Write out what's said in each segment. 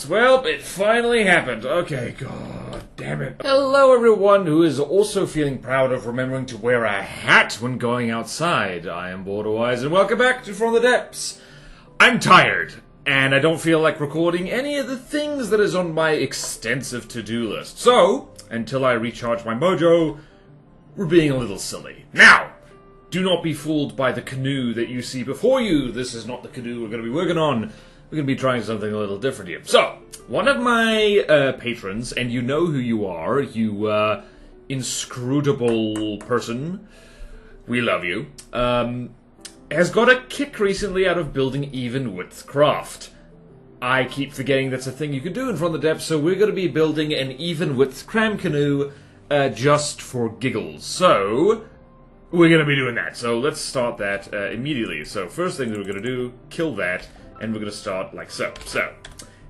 Well, it finally happened. Okay, god damn it. Hello everyone who is also feeling proud of remembering to wear a hat when going outside. I am BorderWise and welcome back to From the Depths. I'm tired, and I don't feel like recording any of the things that is on my extensive to-do list. So, until I recharge my mojo, we're being a little silly. Now, do not be fooled by the canoe that you see before you. This is not the canoe we're going to be working on. We're going to be trying something a little different here. So, one of my patrons, and you know who you are, you inscrutable person, we love you, has got a kick recently out of building even width craft. I keep forgetting that's a thing you can do in From the Depths, so we're going to be building an even width cram canoe just for giggles. So, we're going to be doing that. So let's start that immediately. So first thing that we're going to do, kill that. And we're going to start like so. So,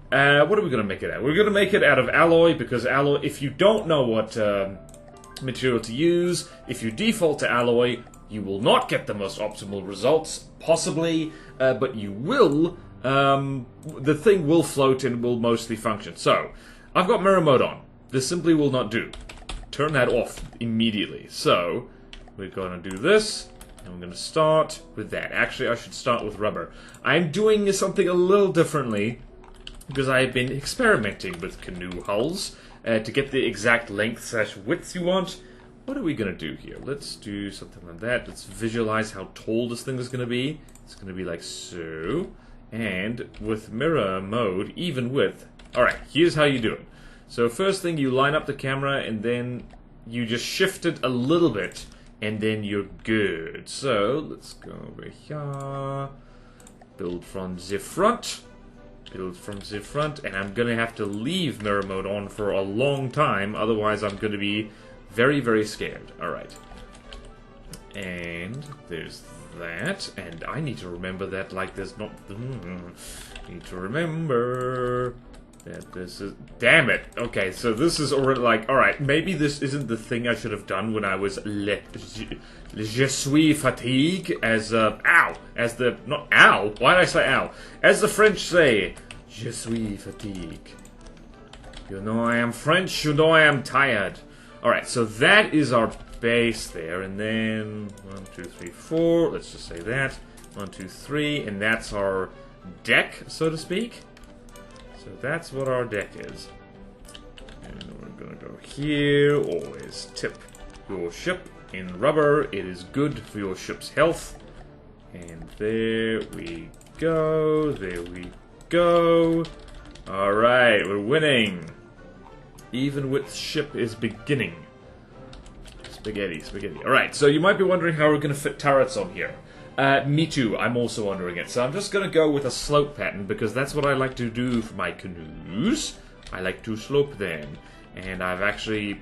what are we going to make it out? We're going to make it out of alloy, because alloy, if you don't know what material to use, if you default to alloy, you will not get the most optimal results, possibly, but you will, the thing will float and will mostly function. So, I've got mirror mode on. This simply will not do. Turn that off immediately. So, we're going to do this. I'm going to start with that. Actually, I should start with rubber. I'm doing something a little differently because I've been experimenting with canoe hulls to get the exact length/width you want. What are we going to do here? Let's do something like that. Let's visualize how tall this thing is going to be. It's going to be like so. And with mirror mode, even width. Alright, here's how you do it. So first thing, you line up the camera and then you just shift it a little bit. And then you're good. So, let's go over here. Build from the front. Build from the front. And I'm gonna have to leave mirror mode on for a long time. Otherwise, I'm gonna be very, very scared. Alright. And there's that. And I need to remember that, like, there's not... need to remember... that this is... Damn it! Okay, so this is already like... Alright, maybe this isn't the thing I should have done when I was... Je suis fatigue, as... ow! As the... Not ow! Why did I say ow? As the French say... Je suis fatigue. You know I am French, you know I am tired. Alright, so that is our base there, and then... 1, 2, 3, 4... Let's just say that. 1, 2, 3, and that's our deck, so to speak. So that's what our deck is. And we're gonna go here. Always tip your ship in rubber. It is good for your ship's health. And there we go. There we go. Alright, we're winning. Even width ship is beginning. Spaghetti, spaghetti. Alright, so you might be wondering how we're gonna fit turrets on here. Me too, I'm also wondering it. So I'm just gonna go with a slope pattern, because that's what I like to do for my canoes. I like to slope them. And I've actually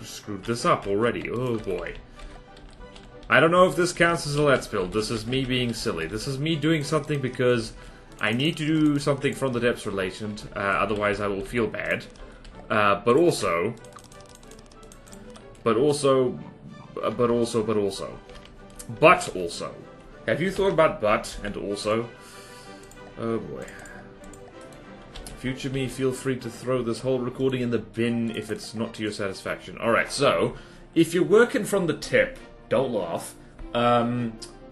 screwed this up already. Oh boy. I don't know if this counts as a let's build. This is me being silly. This is me doing something because I need to do something From the Depths related. Otherwise I will feel bad. But also... Have you thought about but and also? Oh boy. Future me, feel free to throw this whole recording in the bin if it's not to your satisfaction. Alright, so, if you're working from the tip, don't laugh.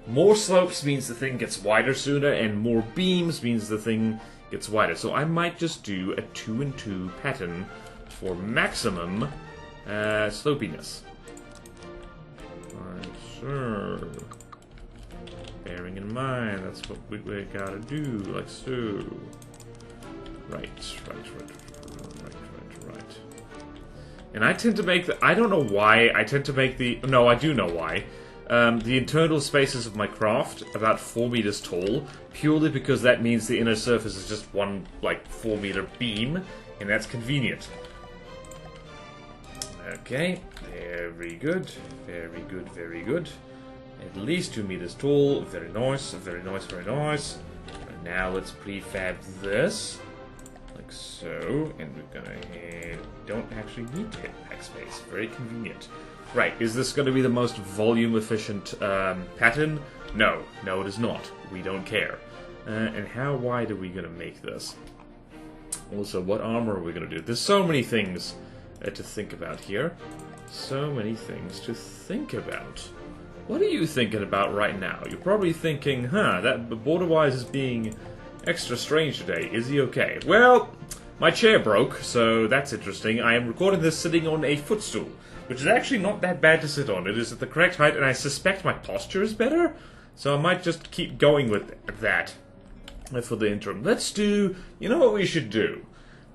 More slopes means the thing gets wider sooner, and more beams means the thing gets wider. So I might just do a 2 and 2 pattern for maximum slopiness. Alright, sure. Bearing in mind, that's what we gotta do, like so. Right. And I tend to make the... I don't know why, I tend to make the... No, I do know why. The internal spaces of my craft, about 4 meters tall, purely because that means the inner surface is just one, like, 4 meter beam, and that's convenient. Okay, very good, very good, very good. At least 2 meters tall. Very nice, very nice, very nice. And now let's prefab this. Like so. And we're gonna don't actually need to hit backspace. Very convenient. Right, is this going to be the most volume efficient pattern? No, it is not. We don't care. And how wide are we going to make this? Also, what armor are we gonna do? There's so many things to think about here. So many things to think about. What are you thinking about right now? You're probably thinking, huh, that BorderWise is being extra strange today. Is he okay? Well, my chair broke, so that's interesting. I am recording this sitting on a footstool, which is actually not that bad to sit on. It is at the correct height, and I suspect my posture is better, so I might just keep going with that for the interim. Let's do... You know what we should do?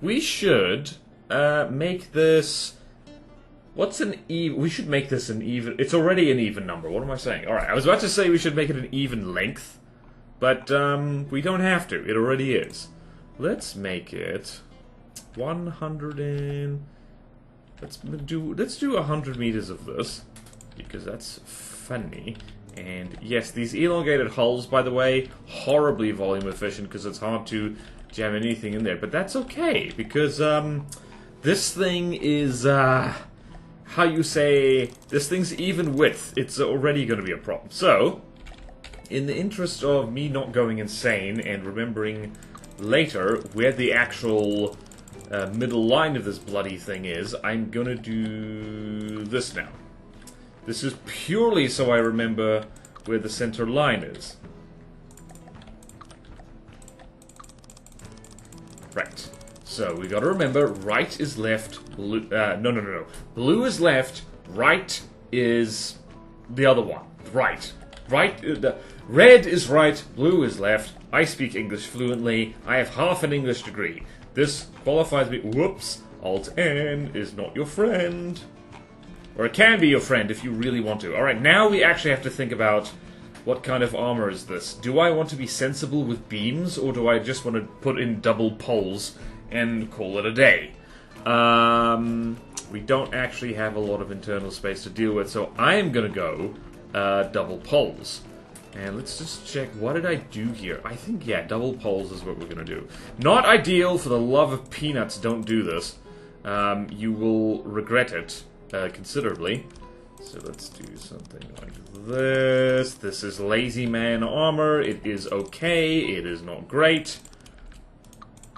We should make this... What's an even... We should make this an even... It's already an even number. What am I saying? Alright, I was about to say we should make it an even length, but we don't have to. It already is. Let's make it 100 and... Let's do 100 meters of this, because that's funny. And yes, these elongated hulls, by the way, horribly volume efficient, because it's hard to jam anything in there. But that's okay, because this thing is, how you say, this thing's even width. It's already going to be a problem. So, in the interest of me not going insane and remembering later where the actual middle line of this bloody thing is, I'm gonna do this now. This is purely so I remember where the center line is. Right. So we gotta remember, right is left, blue, no. Blue is left, right is the other one. Right. Red is right, blue is left. I speak English fluently. I have half an English degree. This qualifies me. Whoops. Alt-N is not your friend. Or it can be your friend if you really want to. Alright, now we actually have to think about what kind of armor is this. Do I want to be sensible with beams, or do I just want to put in double poles and call it a day? We don't actually have a lot of internal space to deal with, so I am going to go double poles. And let's just check, what did I do here? I think, yeah, double poles is what we're going to do. Not ideal, for the love of peanuts, don't do this. You will regret it considerably. So let's do something like this. This is lazy man armor. It is okay. It is not great.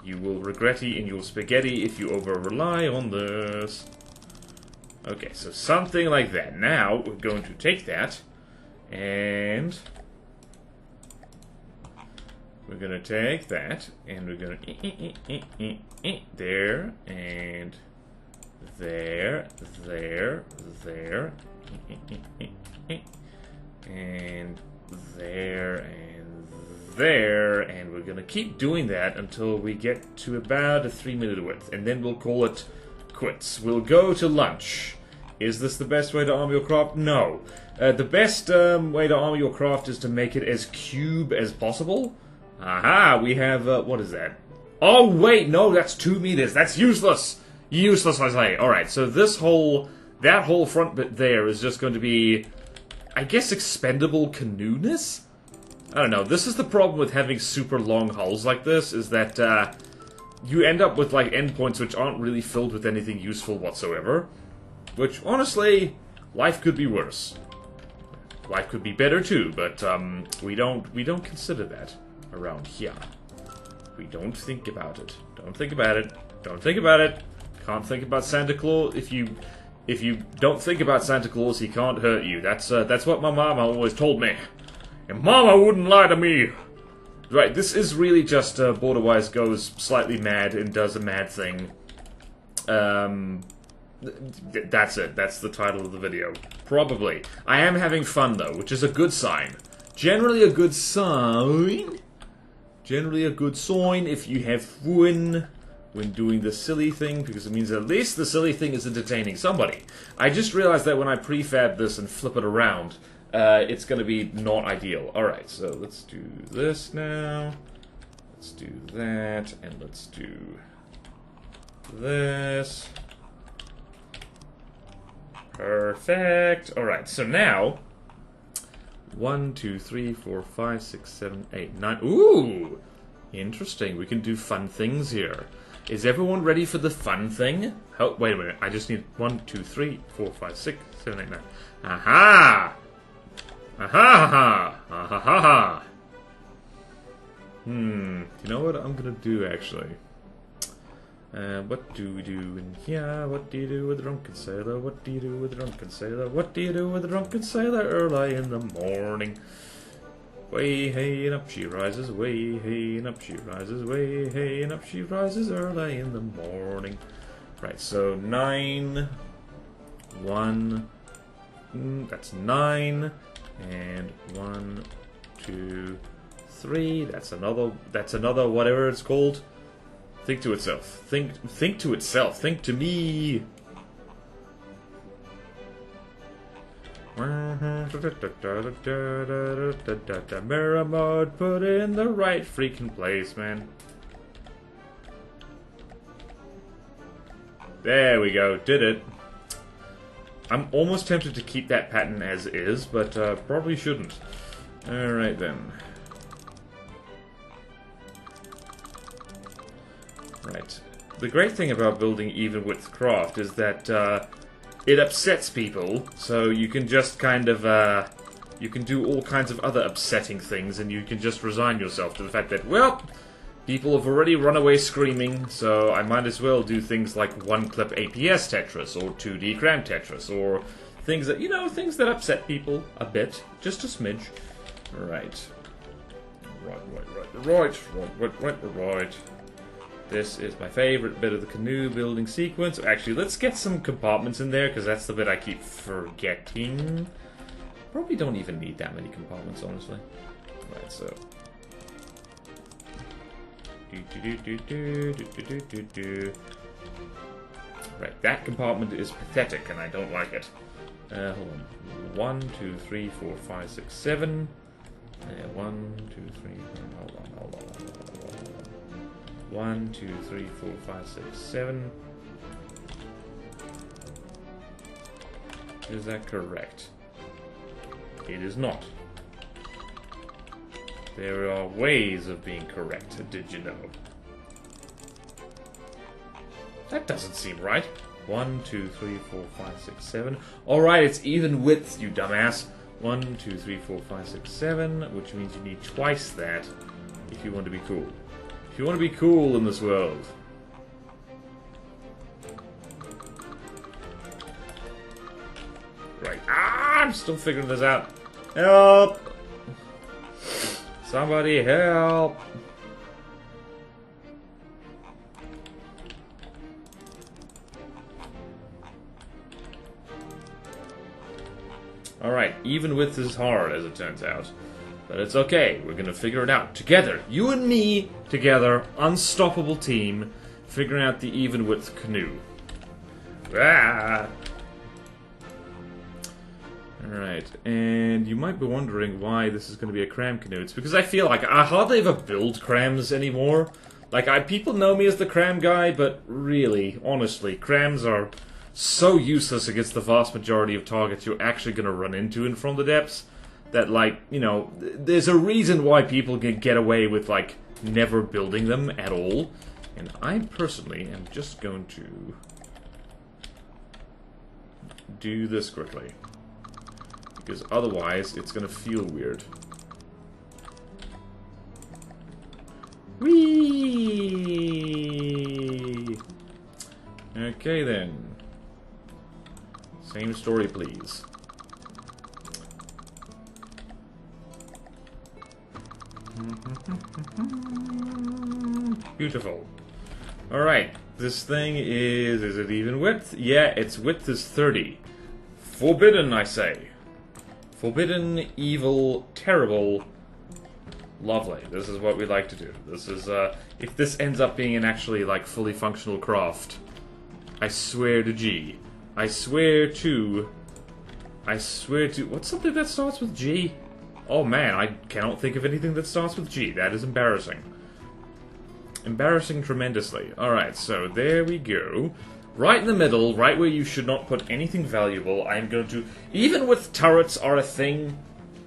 You will regret it in your spaghetti if you over-rely on this. Okay, so something like that. Now, we're going to take that, and... we're going to take that, and we're going to... there, and... there, and there, and there, and we're going to keep doing that until we get to about a 3-minute width, and then we'll call it quits. We'll go to lunch. Is this the best way to arm your craft? No. The best way to arm your craft is to make it as cube as possible. Aha, we have, what is that? Oh, wait, no, that's 2 meters. That's useless. Useless, I say. Alright, so this whole, that whole front bit there is just going to be, I guess, expendable canoe-ness? I don't know. This is the problem with having super long hulls like this, is that, you end up with, like, endpoints which aren't really filled with anything useful whatsoever. Which, honestly, life could be worse. Life could be better, too, but, we don't consider that around here. We don't think about it. Don't think about it. Don't think about it. Can't think about Santa Claus. If you don't think about Santa Claus, he can't hurt you. That's what my mama always told me. And mama wouldn't lie to me. Right, this is really just BorderWise goes slightly mad and does a mad thing. That's it. That's the title of the video. Probably. I am having fun, though, which is a good sign. Generally a good sign. Generally a good sign if you have fun when doing the silly thing, because it means at least the silly thing is entertaining somebody. I just realized that when I prefab this and flip it around, it's going to be not ideal. Alright, so let's do this now. Let's do that, and let's do this. Perfect. Alright, so now 1, 2, 3, 4, 5, 6, 7, 8, 9. Ooh! Interesting. We can do fun things here. Is everyone ready for the fun thing? Oh, wait a minute. I just need 1, 2, 3, 4, 5, 6, 7, 8, 9. Aha! Aha! Aha! Aha! You know what I'm gonna do, actually? What do we do in here? What do you do with the drunken sailor? What do you do with the drunken sailor? What do you do with the drunken sailor early in the morning? Way hey and up she rises, way hey and up she rises, way hey and up she rises early in the morning. Right, so 9, 1, that's 9, and 1, 2, 3. That's another whatever it's called. Think to itself. Think to itself. Think to me. Mirror mode, put in the right freaking place, man. There we go, did it. I'm almost tempted to keep that pattern as is, but probably shouldn't. Alright then. Right. The great thing about building even width craft is that it upsets people, so you can just kind of, you can do all kinds of other upsetting things, and you can just resign yourself to the fact that, well, people have already run away screaming, so I might as well do things like one-clip APS Tetris, or 2D cram Tetris, or things that, you know, things that upset people a bit, just a smidge. Right. Right. This is my favorite bit of the canoe building sequence. Actually, let's get some compartments in there, because that's the bit I keep forgetting. Probably don't even need that many compartments, honestly. Right, so... Right, that compartment is pathetic, and I don't like it. Hold on. 1, 2, 3, 4, 5, 6, 7. 1, 2, 3, hold on. 1, 2, 3, 4, 5, 6, 7. Is that correct? It is not. There are ways of being correct, did you know? That doesn't seem right. 1, 2, 3, 4, 5, 6, 7. Alright, it's even width, you dumbass. 1, 2, 3, 4, 5, 6, 7, which means you need twice that if you want to be cool. If you want to be cool in this world. Right. Ah, I'm still figuring this out. Help! Somebody help! Alright, even width is hard, as it turns out. But it's okay, we're gonna figure it out. Together, you and me, together, unstoppable team, figuring out the even width canoe. Ah! Alright, and you might be wondering why this is gonna be a cram canoe. It's because I feel like I hardly ever build crams anymore. Like, people know me as the cram guy, but really, honestly, crams are so useless against the vast majority of targets you're actually gonna run into in From the Depths. That, like, you know, there's a reason why people can get away with, like, never building them at all. And I personally am just going to do this quickly. Because otherwise, it's going to feel weird. Whee! Okay, then. Same story, please. Beautiful. Alright, this thing is it even width? Yeah, its width is 30. Forbidden, I say. Forbidden, evil, terrible, lovely. This is what we like to do. This is, if this ends up being an actually, like, fully functional craft, I swear to G. I swear to, what's something that starts with G? Oh man, I cannot think of anything that starts with G. That is embarrassing. Embarrassing tremendously. Alright, so there we go. Right in the middle, right where you should not put anything valuable, I'm going to... Even with turrets are a thing,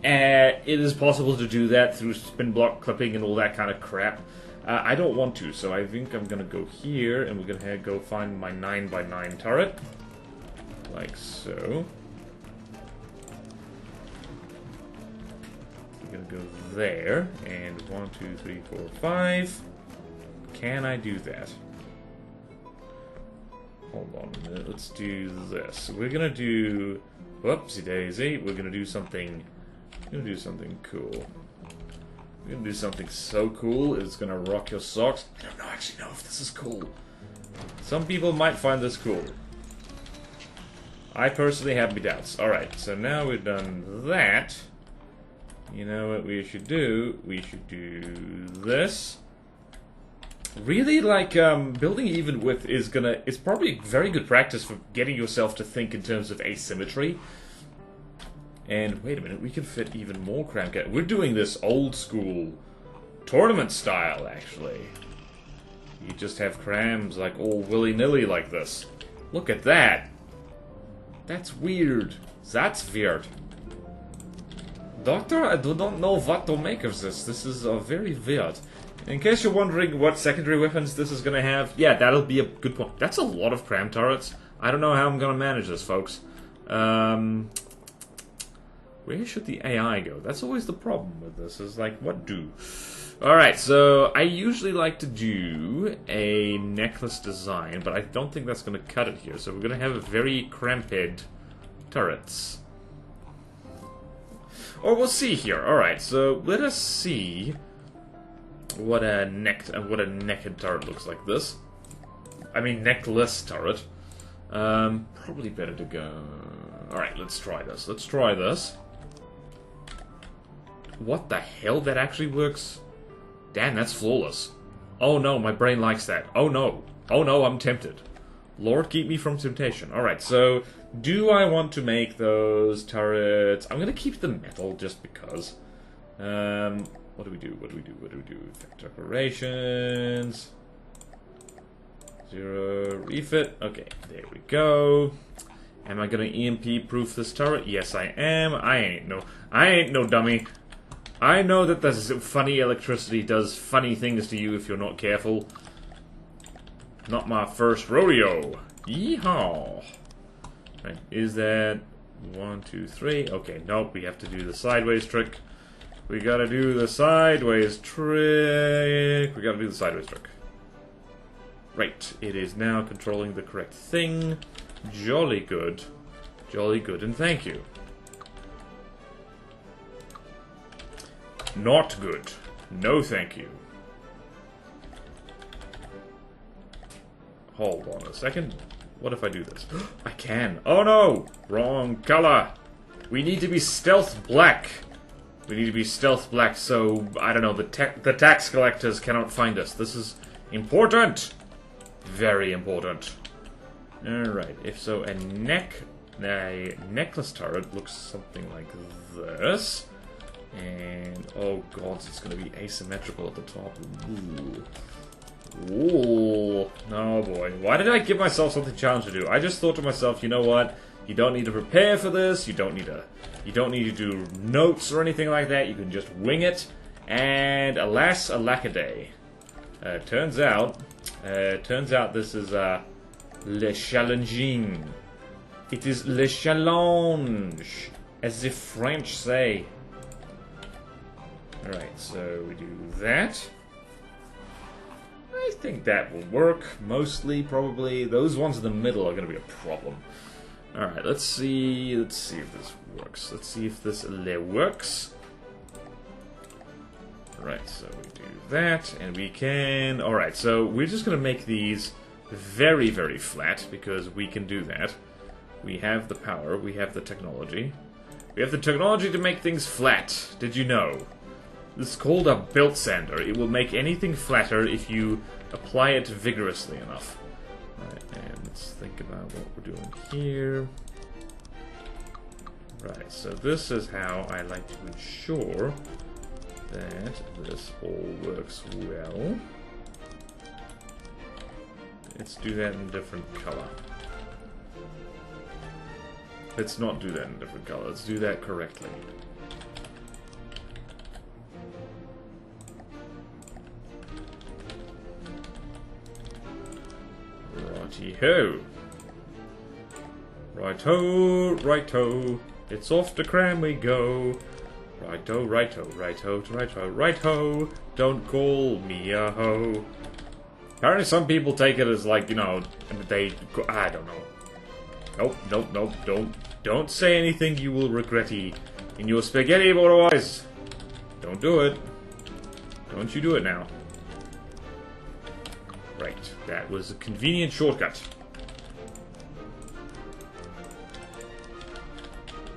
it is possible to do that through spin block clipping and all that kind of crap. I don't want to, so I think I'm going to go here, and we're going to go find my 9x9 turret. Like so. Gonna go there, and 1, 2, 3, 4, 5. Can I do that? Hold on a minute, let's do this. We're gonna do... Whoopsie daisy, we're gonna do something... cool. We're gonna do something so cool, it's gonna rock your socks. I don't actually know if this is cool. Some people might find this cool. I personally have my doubts. Alright, so now we've done that. You know what we should do? We should do this. Really, like, building even width is it's probably very good practice for getting yourself to think in terms of asymmetry. And wait a minute, we can fit even more cram. We're doing this old school tournament style, actually. You just have crams like all willy-nilly like this. Look at that. That's weird. That's weird. Doctor, I do not know what to make of this. This is very weird. In case you're wondering what secondary weapons this is going to have, yeah, that'll be a good point. That's a lot of cram turrets. I don't know how I'm going to manage this, folks. Where should the AI go? That's always the problem with this, is like, what do? Alright, so I usually like to do a necklace design, but I don't think that's going to cut it here. So we're going to have a very cramped turrets. Or we'll see here. Alright, so let us see what a naked turret looks like this. I mean, necklace turret. Probably better to go... Alright, let's try this. Let's try this. What the hell? That actually works? Damn, that's flawless. Oh no, my brain likes that. Oh no. Oh no, I'm tempted. Lord, keep me from temptation. Alright, so... Do I want to make those turrets? I'm gonna keep the metal just because. What do we do? What do we do? What do we do? Effect decorations. 0 refit. Okay, there we go. Am I gonna EMP proof this turret? Yes, I am. I ain't no dummy. I know that this funny electricity does funny things to you if you're not careful. Not my first rodeo. Yeehaw. Right, is that 1, 2, 3? Okay, nope, we have to do the sideways trick. We gotta do the sideways trick. We gotta do the sideways trick. Right, it is now controlling the correct thing. Jolly good. Jolly good, and thank you. Not good. No thank you. Hold on a second. What if I do this? I can. Oh no! Wrong color! We need to be stealth black. We need to be stealth black so, I don't know, the tax collectors cannot find us. This is important! Very important. Alright, if so, a necklace turret looks something like this. And, oh god, it's going to be asymmetrical at the top. Ooh. Ooh, oh boy. Why did I give myself something challenging to do? I just thought to myself, you know what? You don't need to prepare for this. You don't need to do notes or anything like that. You can just wing it. And alas, alackaday. Turns out this is le challenging. It is le challenge, as the French say. Alright, so we do that. I think that will work, mostly, probably. Those ones in the middle are going to be a problem. Alright, let's see if this works. Let's see if this works. Alright, so we do that, and we can... Alright, so we're just going to make these very, very flat, because we can do that. We have the power, we have the technology. We have the technology to make things flat, did you know? This is called a belt sander. It will make anything flatter if you apply it vigorously enough. Right, and let's think about what we're doing here. Right, so this is how I like to ensure that this all works well. Let's do that in a different color. Let's not do that in a different color. Let's do that correctly. Righty-ho. Right-ho, right-ho. It's off to cram we go. Right-ho, right-ho, right-ho, right-ho, right-ho. Don't call me a ho. Apparently some people take it as like, you know, I don't know. Nope, don't say anything you will regret-y in your spaghetti, BorderWise. Don't do it. Don't you do it now. Right, that was a convenient shortcut.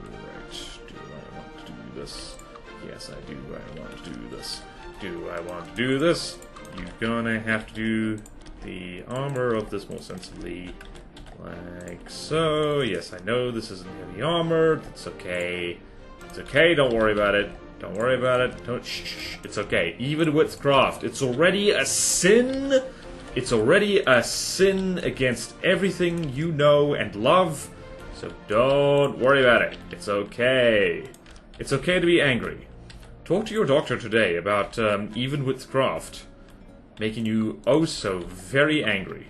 Right, do I want to do this? Yes, I do. I want to do this. Do I want to do this? You're gonna have to do the armor of this more sensibly. Like so. Yes, I know this isn't heavy armor. It's okay. It's okay, don't worry about it. Don't worry about it. Don't shh. It's okay. Even with craft, it's already a sin. It's already a sin against everything you know and love. So don't worry about it. It's okay. It's okay to be angry. Talk to your doctor today about even with craft making you oh so very angry.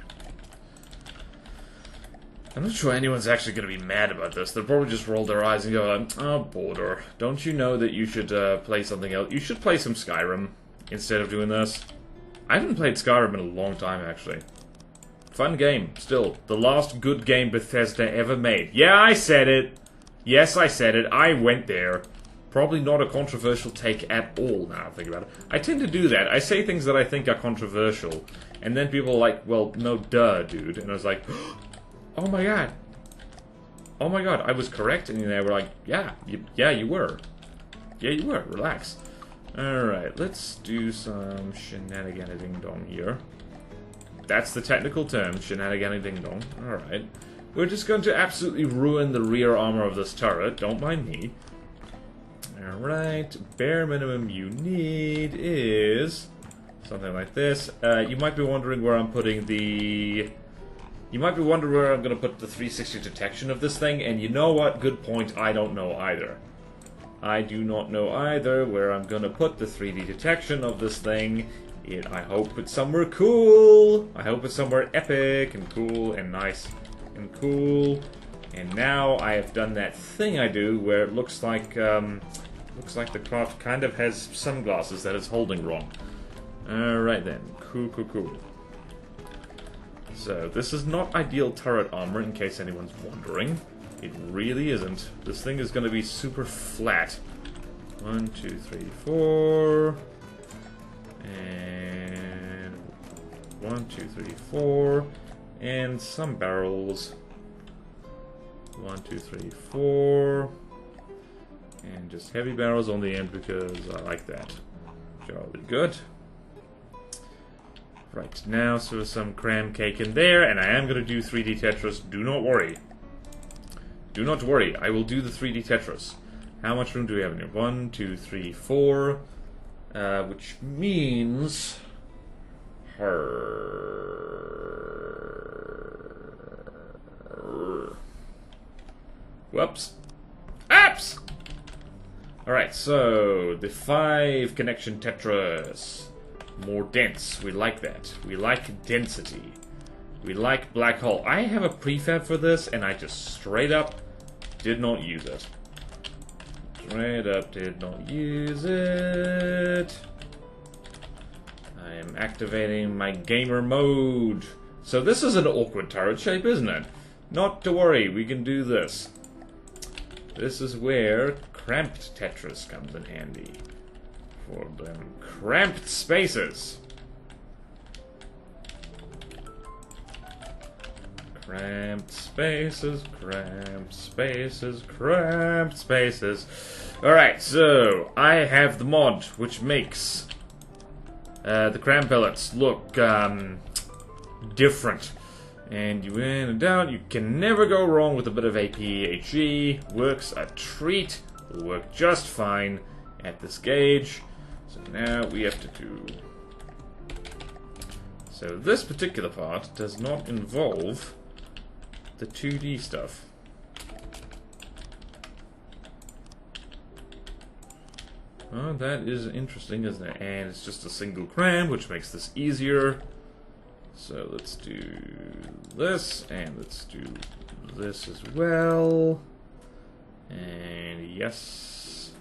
I'm not sure anyone's actually going to be mad about this. They'll probably just roll their eyes and go, oh, Border, don't you know that you should play something else? You should play some Skyrim instead of doing this. I haven't played Skyrim in a long time, actually. Fun game, still. The last good game Bethesda ever made. Yeah, I said it. Yes, I said it. I went there. Probably not a controversial take at all, now I think about it. I tend to do that. I say things that I think are controversial, and then people are like, well, no, duh, dude. And I was like, oh my god. Oh my god, I was correct? And they were like, yeah, you were. Yeah, you were. Relax. Alright, let's do some shenanigan ding dong here. That's the technical term, shenanigan ding dong. Alright. We're just going to absolutely ruin the rear armor of this turret. Don't mind me. Alright, bare minimum you need is something like this. You might be wondering where I'm putting the... You might be wondering where I'm going to put the 360 detection of this thing, and you know what? Good point, I don't know either. I do not know either where I'm going to put the 3D detection of this thing. I hope it's somewhere cool. I hope it's somewhere epic and cool and nice and cool. And now I have done that thing I do where it looks like the craft kind of has sunglasses that it's holding wrong. Alright then. Cool. So, this is not ideal turret armor, in case anyone's wondering. It really isn't. This thing is going to be super flat. 1, 2, 3, 4. And 1, 2, 3, 4. And some barrels. 1, 2, 3, 4. And just heavy barrels on the end because I like that. Jolly good. Right, now so some cram cake in there, and I am going to do 3D Tetris. Do not worry. Do not worry, I will do the 3D Tetris. How much room do we have in here? 1, 2, 3, 4. Which means... Whoops. Apps! Alright, so the 5 connection Tetris. More dense. We like that. We like density. We like black hole. I have a prefab for this, and I just straight up did not use it. Straight up did not use it. I am activating my gamer mode. So this is an awkward turret shape, isn't it? Not to worry, we can do this. This is where cramped Tetris comes in handy. For them cramped spaces. Cramped spaces, cramped spaces, cramped spaces. Alright, so I have the mod which makes the cram pellets look different. And you in and out, you can never go wrong with a bit of APHE. Works a treat, will work just fine at this gauge. So now we have to do... So this particular part does not involve the 2D stuff. Oh, that is interesting, isn't it? And it's just a single cram, which makes this easier. So let's do this, and let's do this as well. And yes.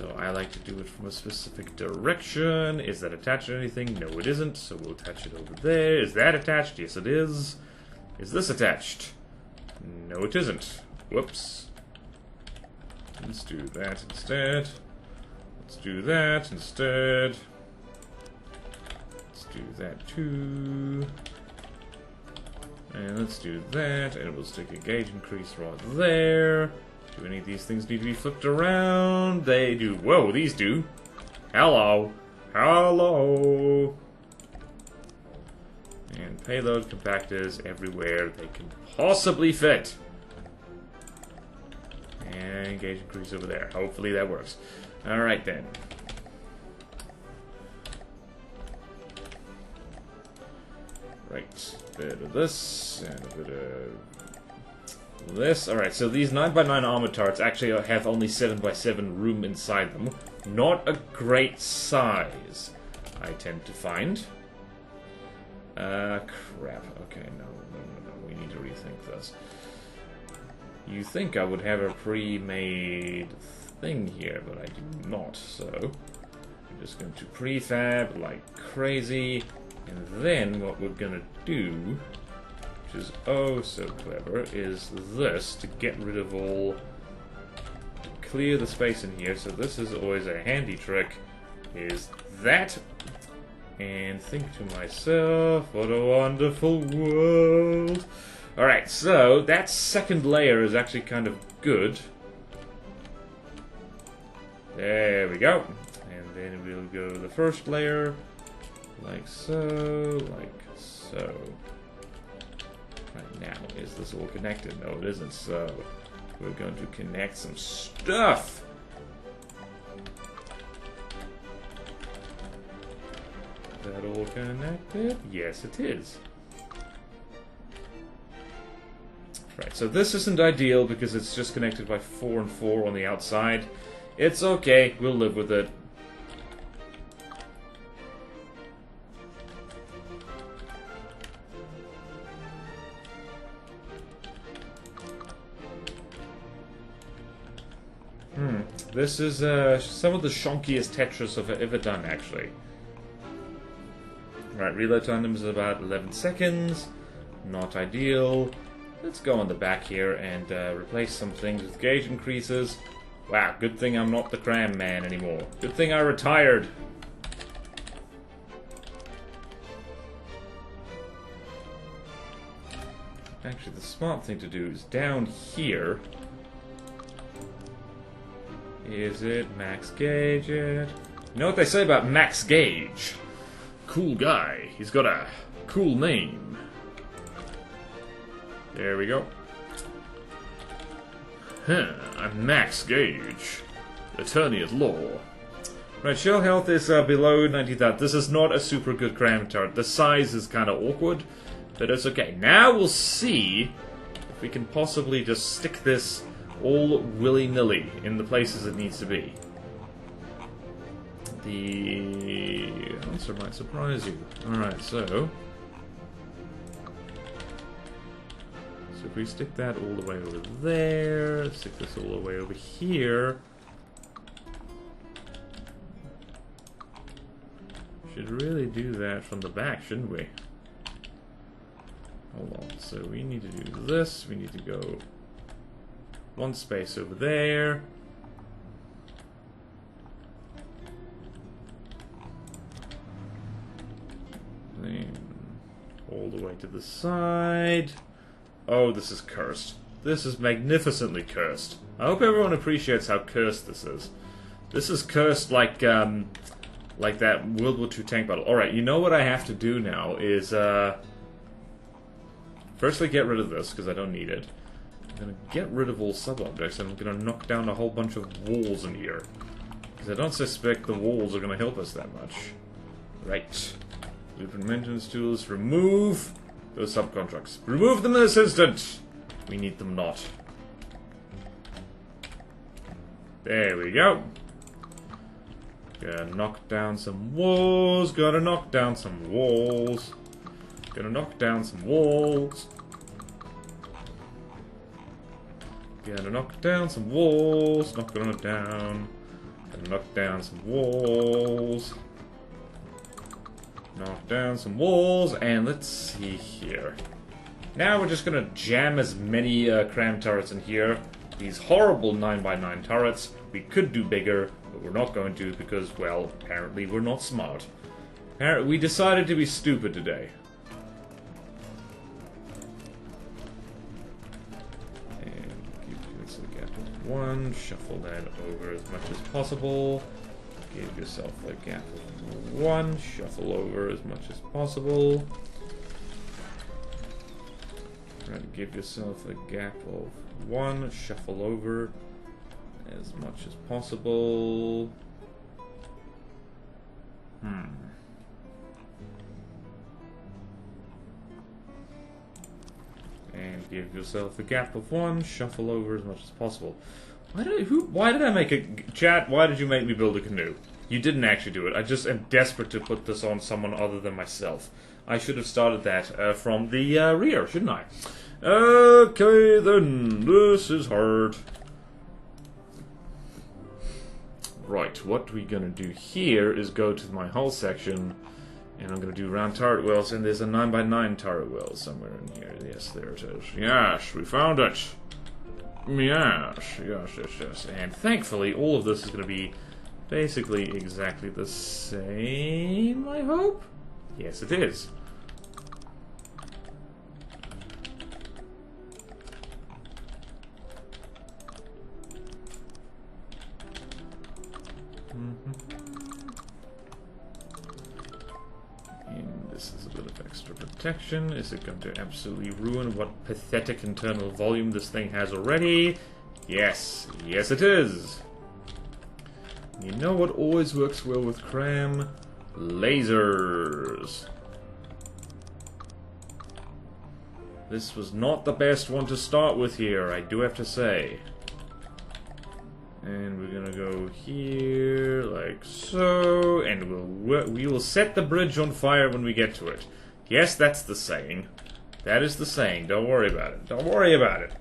So I like to do it from a specific direction. Is that attached to anything? No, it isn't. So we'll attach it over there. Is that attached? Yes, it is. Is this attached? No, it isn't. Whoops. Let's do that instead. Let's do that instead. Let's do that too. And let's do that. And we'll stick a gauge increase right there. Do any of these things need to be flipped around? They do. Whoa, these do. Hello. Hello. And payload compactors everywhere they can possibly fit. And gauge increase over there. Hopefully that works. Alright then. Right. A bit of this, and a bit of this. Alright, so these 9x9 armor turrets actually have only 7x7 room inside them. Not a great size, I tend to find. Crap. Okay, no. We need to rethink this. You think I would have a pre-made thing here, but I do not, so I'm just going to prefab like crazy, and then what we're gonna do, which is oh so clever, is this to get rid of all, clear the space in here. So this is always a handy trick, is that, and think to myself, what a wonderful world. Alright, so that second layer is actually kind of good. There we go. And then we'll go the first layer, like so, like so. Right now, is this all connected? No, it isn't, so we're going to connect some stuff. Is that all connected? Yes, it is. Right, so this isn't ideal because it's just connected by 4 and 4 on the outside. It's okay, we'll live with it. This is some of the shonkiest Tetris I've ever done, actually. Right, reload time is about 11 seconds. Not ideal. Let's go on the back here and replace some things with gauge increases. Wow, good thing I'm not the cram man anymore. Good thing I retired. Actually, the smart thing to do is down here. Is it max gauge it? You know what they say about Max Gauge? Cool guy. He's got a cool name. There we go. Huh, I'm Max Gauge, attorney at law. Right, shell health is below 90,000. This is not a super good cram turret. The size is kind of awkward, but it's okay. Now we'll see if we can possibly just stick this all willy-nilly in the places it needs to be. The answer might surprise you. Alright, so if we stick that all the way over there, stick this all the way over here, should really do that from the back, shouldn't we? Hold on, so we need to do this, we need to go one space over there. Then all the way to the side. Oh, this is cursed. This is magnificently cursed. I hope everyone appreciates how cursed this is. This is cursed like that World War II tank battle. Alright, you know what I have to do now is, firstly get rid of this, because I don't need it. I'm going to get rid of all sub-objects, and I'm going to knock down a whole bunch of walls in here. Because I don't suspect the walls are going to help us that much. Right. Blueprint maintenance tools, remove those subcontracts. Remove them in this instant! We need them not. There we go. Gotta knock down some walls. Gotta knock down some walls. Gotta knock down some walls. Gotta knock down some walls. Knock them down. Gonna knock down some walls. Knock down some walls, and let's see here. Now we're just gonna jam as many cram turrets in here. These horrible 9x9 turrets. We could do bigger, but we're not going to because, well, apparently we're not smart. We decided to be stupid today. And give yourself a gap of 1. Shuffle that over as much as possible. Give yourself a gap of 1. Shuffle over as much as possible. Try to give yourself a gap of 1. Shuffle over as much as possible. And give yourself a gap of 1. Shuffle over as much as possible. Why did I make a chat? Why did you make me build a canoe? You didn't actually do it. I just am desperate to put this on someone other than myself. I should have started that from the rear, shouldn't I? Okay, then. This is hard. Right, what we're gonna do here is go to my hull section, and I'm gonna do round turret wells, and there's a 9x9 turret well somewhere in here. Yes, there it is. Yes, we found it. Yes. And thankfully, all of this is gonna be basically exactly the same, I hope? Yes, it is. And this is a bit of extra protection. Is it going to absolutely ruin what pathetic internal volume this thing has already? Yes. Yes, it is. You know what always works well with cram? Lasers. This was not the best one to start with here, I do have to say. And we're gonna go here, like so, and we will set the bridge on fire when we get to it. Yes, that's the saying. That is the saying. Don't worry about it. Don't worry about it.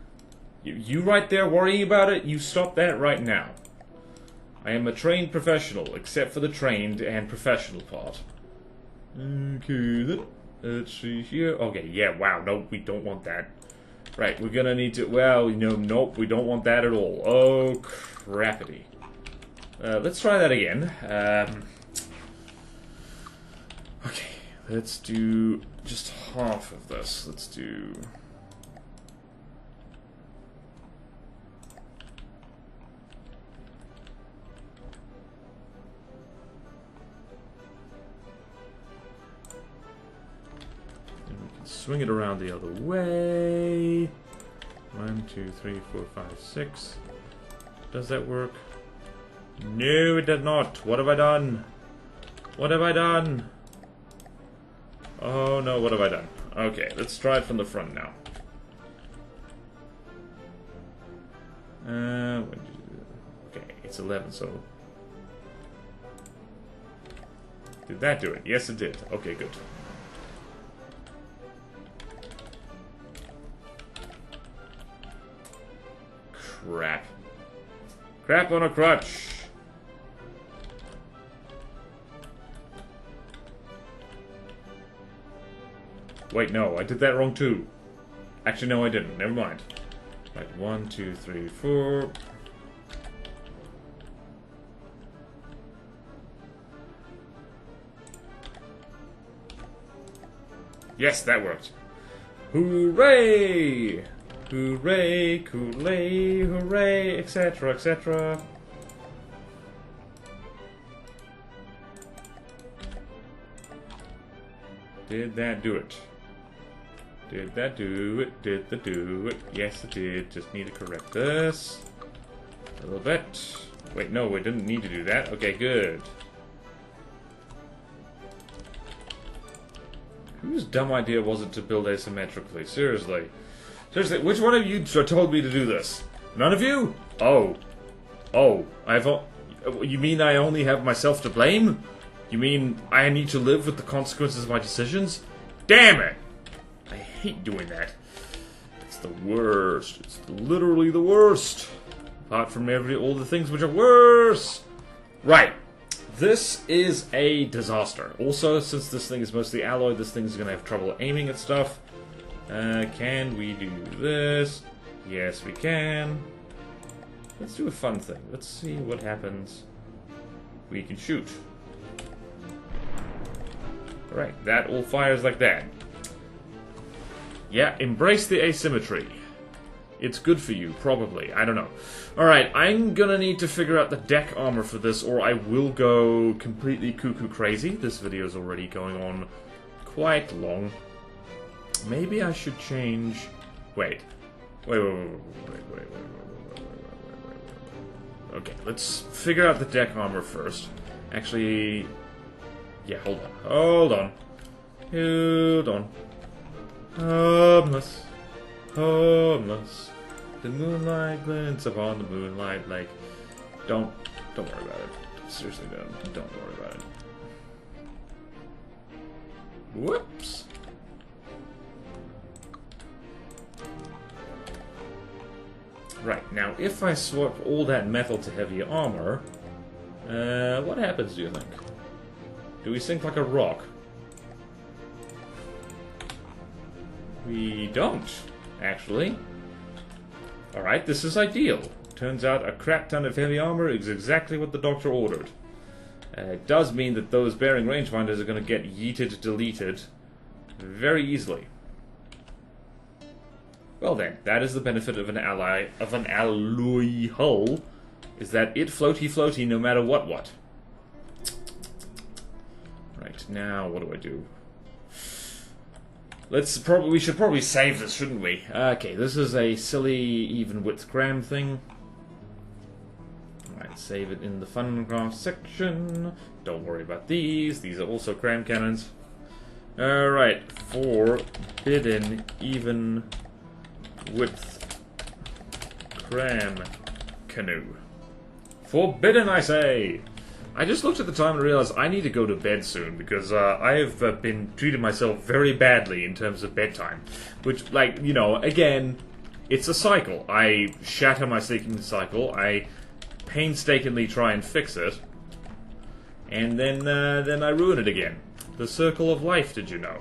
You right there worrying about it, you stop that right now. I am a trained professional, except for the trained and professional part. Okay, then. Let's see here. Okay, yeah, wow, no, we don't want that. Right, we're gonna need to, well, nope, we don't want that at all. Oh, crappity. Let's try that again. Okay, let's do just half of this. Let's do... swing it around the other way. 1, 2, 3, 4, 5, 6. Does that work? No, it does not. What have I done? What have I done? Oh no, what have I done? Okay, let's try it from the front now. Okay, it's 11, so... Did that do it? Yes, it did. Okay, good. Crap. Crap on a crutch. Wait, no, I did that wrong too. Actually, no, I didn't. Never mind. Right, 1, 2, 3, 4. Yes, that worked. Hooray! Hooray, Kool-Aid, hooray, etc., etc. Did that do it? Did that do it? Did that do it? Yes, it did. Just need to correct this a little bit. Wait, no, we didn't need to do that. Okay, good. Whose dumb idea was it to build asymmetrically? Seriously. Seriously, which one of you told me to do this? None of you? Oh. Oh, you mean I only have myself to blame? You mean I need to live with the consequences of my decisions? Damn it! I hate doing that. It's the worst. It's literally the worst. Apart from all the things which are worse. Right. This is a disaster. Also, since this thing is mostly alloy, this thing is going to have trouble aiming at stuff. Can we do this? Yes, we can. Let's do a fun thing. Let's see what happens. We can shoot. Alright, that all fires like that. Yeah, embrace the asymmetry. It's good for you, probably. I don't know. Alright, I'm gonna need to figure out the deck armor for this, or I will go completely cuckoo crazy. This video is already going on quite long. Maybe I should change... Wait. Wait. Okay, let's figure out the deck armor first. Actually... Yeah, hold on. Homeless. The moonlight glints upon the moonlight lake. Don't worry about it. Seriously, don't worry about it. Whoops. Right, now if I swap all that metal to heavy armor, what happens, do you think? Do we sink like a rock? We don't, actually. Alright, this is ideal. Turns out a crap ton of heavy armor is exactly what the doctor ordered. It does mean that those bearing rangefinders are going to get yeeted, deleted very easily. Well then, that is the benefit of an alloy hull, is that it floaty no matter what. Right, now what do I do? We should probably save this, shouldn't we? Okay, this is a silly even width cram thing. Alright, save it in the fun craft section. Don't worry about these. These are also cram cannons. Alright, forbidden even width cram canoe. Forbidden, I say! I just looked at the time and realized I need to go to bed soon because I have been treating myself very badly in terms of bedtime. Which, like, you know, again, it's a cycle. I shatter my sleeping cycle, I painstakingly try and fix it, and then I ruin it again. The circle of life, did you know?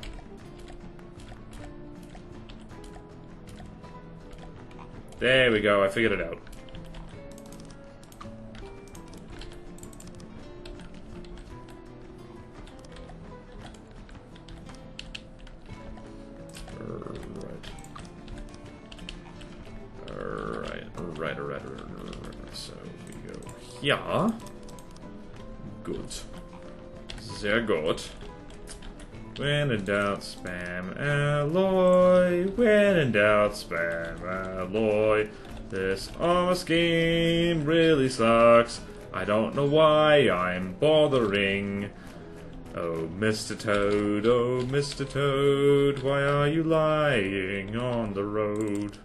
There we go, I figured it out. Alright. So we go here. Good. Sehr gut. When in doubt, spam alloy. When in doubt, spam alloy. This armor scheme really sucks. I don't know why I'm bothering. Oh, Mr. Toad, why are you lying on the road?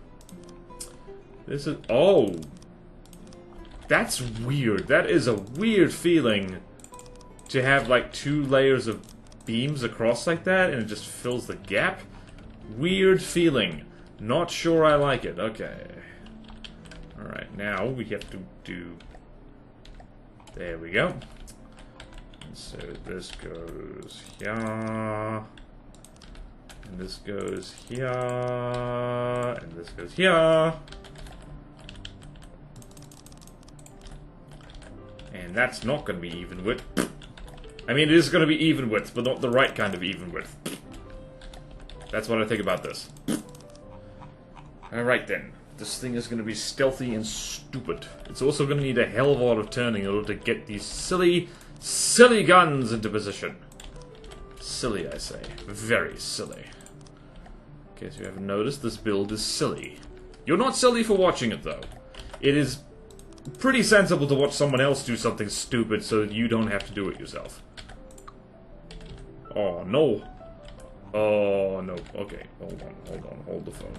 This is... Oh! That's weird. That is a weird feeling to have, like, 2 layers of beams across like that, and it just fills the gap. Weird feeling. Not sure I like it. Okay. Alright, now we have to do... There we go. So this goes here, and this goes here, and this goes here, and that's not going to be even width. I mean, it is going to be even width, but not the right kind of even width. That's what I think about this. Alright then, this thing is going to be stealthy and stupid. It's also going to need a hell of a lot of turning in order to get these silly guns into position. Silly, I say. Very silly. In case you haven't noticed, this build is silly. You're not silly for watching it, though. It is pretty sensible to watch someone else do something stupid so that you don't have to do it yourself. Oh, no. Oh, no. Okay, hold on. Hold the phone.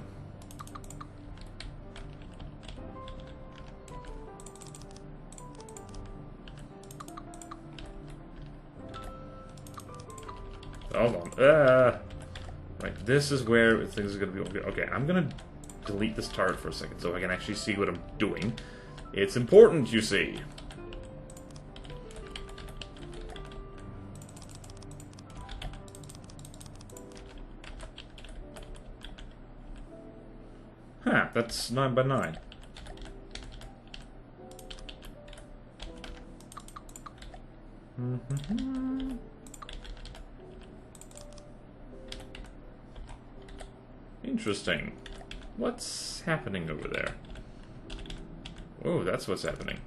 Hold on. Right, this is where things are going to be... Okay, I'm going to delete this turret for a second so I can actually see what I'm doing. It's important, you see. Huh, that's 9 by 9. Interesting. What's happening over there? Oh, that's what's happening.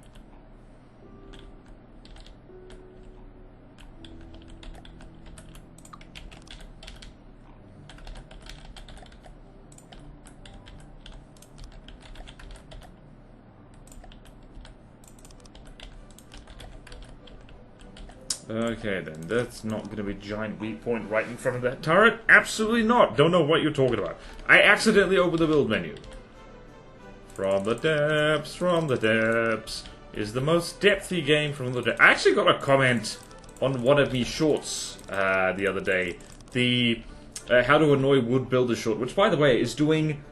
Okay then, that's not going to be a giant weak point right in front of that turret. Absolutely not. Don't know what you're talking about. I accidentally opened the build menu. From the depths is the most depthy game from the depths. I actually got a comment on one of me shorts the other day. The How to Annoy Wood Builder short, which by the way is doing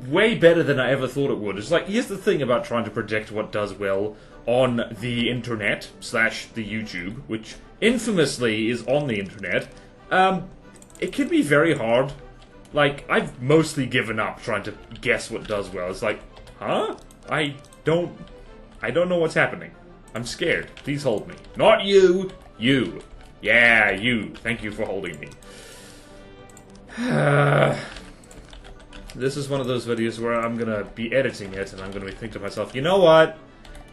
way better than I ever thought it would. It's like, here's the thing about trying to predict what does well on the internet / the YouTube, which infamously is on the internet. It can be very hard. Like, I've mostly given up trying to guess what does well. It's like, huh? I don't know what's happening. I'm scared. Please hold me. Not you. You. Yeah, you. Thank you for holding me. This is one of those videos where I'm gonna be editing it, and I'm gonna be thinking to myself, you know what?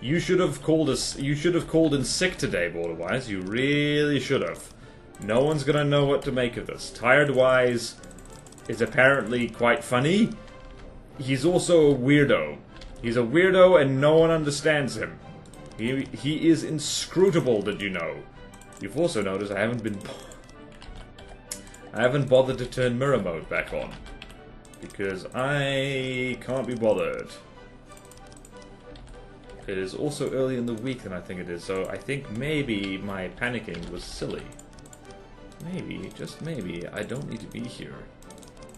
You should have called us. You should have called in sick today, BorderWise. You really should have. No one's gonna know what to make of this. TiredWise is apparently quite funny. He's also a weirdo. He's a weirdo, and no one understands him. He is inscrutable, did you know? You've also noticed I haven't bothered to turn mirror mode back on. Because I can't be bothered. It is also early in the week than I think it is, so I think maybe my panicking was silly. Maybe, just maybe, I don't need to be here.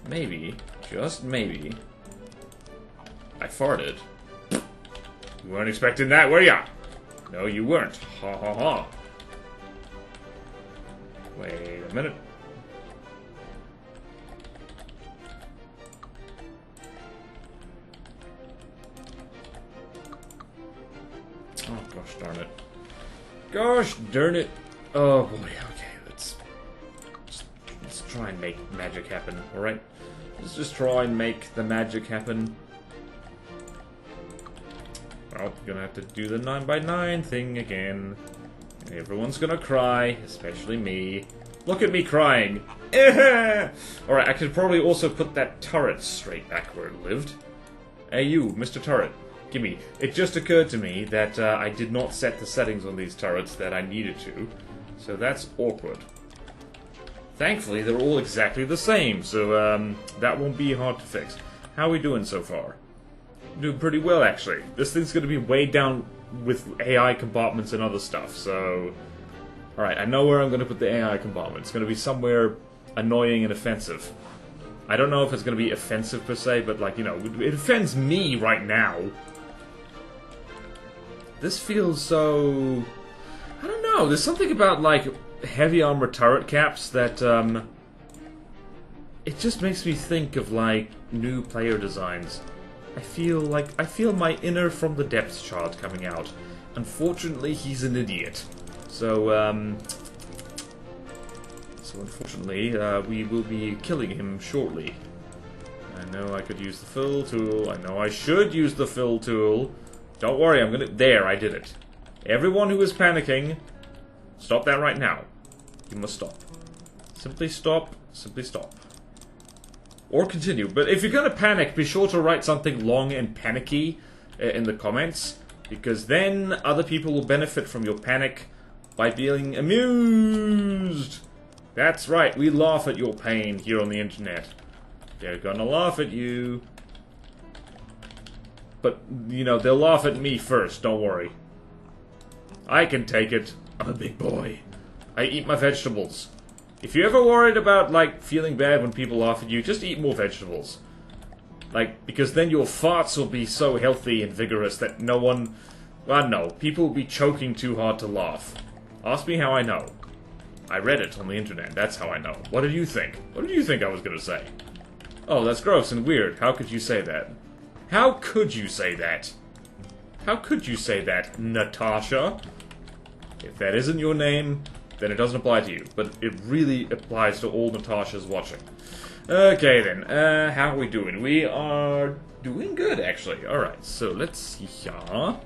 Maybe, just maybe, I farted. You weren't expecting that, were ya? No, you weren't. Ha ha ha. Wait a minute. Oh, gosh darn it. Gosh darn it. Oh, boy. Okay, let's try and make magic happen, alright? Let's just try and make the magic happen. Well, we're gonna have to do the 9 by 9 thing again. And everyone's gonna cry, especially me. Look at me crying. Alright, I could probably also put that turret straight back where it lived. Hey you, Mr. Turret. Gimme. It just occurred to me that I did not set the settings on these turrets that I needed to, so that's awkward. Thankfully, they're all exactly the same, so that won't be hard to fix. How are we doing so far? Doing pretty well, actually. This thing's going to be weighed down with AI compartments and other stuff, so... Alright, I know where I'm going to put the AI compartment. It's going to be somewhere annoying and offensive. I don't know if it's going to be offensive per se, but, like, you know, it offends me right now. This feels so... I don't know, there's something about, like, heavy armor turret caps that, it just makes me think of, like, new player designs. I feel my inner From the Depths child coming out. Unfortunately, he's an idiot. So unfortunately, we will be killing him shortly. I know I could use the fill tool. I know I should use the fill tool. Don't worry, I'm gonna... There, I did it. Everyone who is panicking, stop that right now. You must stop. Simply stop. Simply stop. Or continue. But if you're gonna panic, be sure to write something long and panicky in the comments, because then other people will benefit from your panic by being amused. That's right, we laugh at your pain here on the internet. They're gonna laugh at you. But, you know, they'll laugh at me first, don't worry. I can take it. I'm a big boy. I eat my vegetables. If you're ever worried about, like, feeling bad when people laugh at you, just eat more vegetables. Like, because then your farts will be so healthy and vigorous that no one... Well, I don't know. People will be choking too hard to laugh. Ask me how I know. I read it on the internet. That's how I know. What did you think? What did you think I was gonna say? Oh, that's gross and weird. How could you say that? How could you say that? How could you say that, Natasha? If that isn't your name, then it doesn't apply to you. But it really applies to all Natashas watching. Okay then, how are we doing? We are doing good, actually. Alright, so let's see here.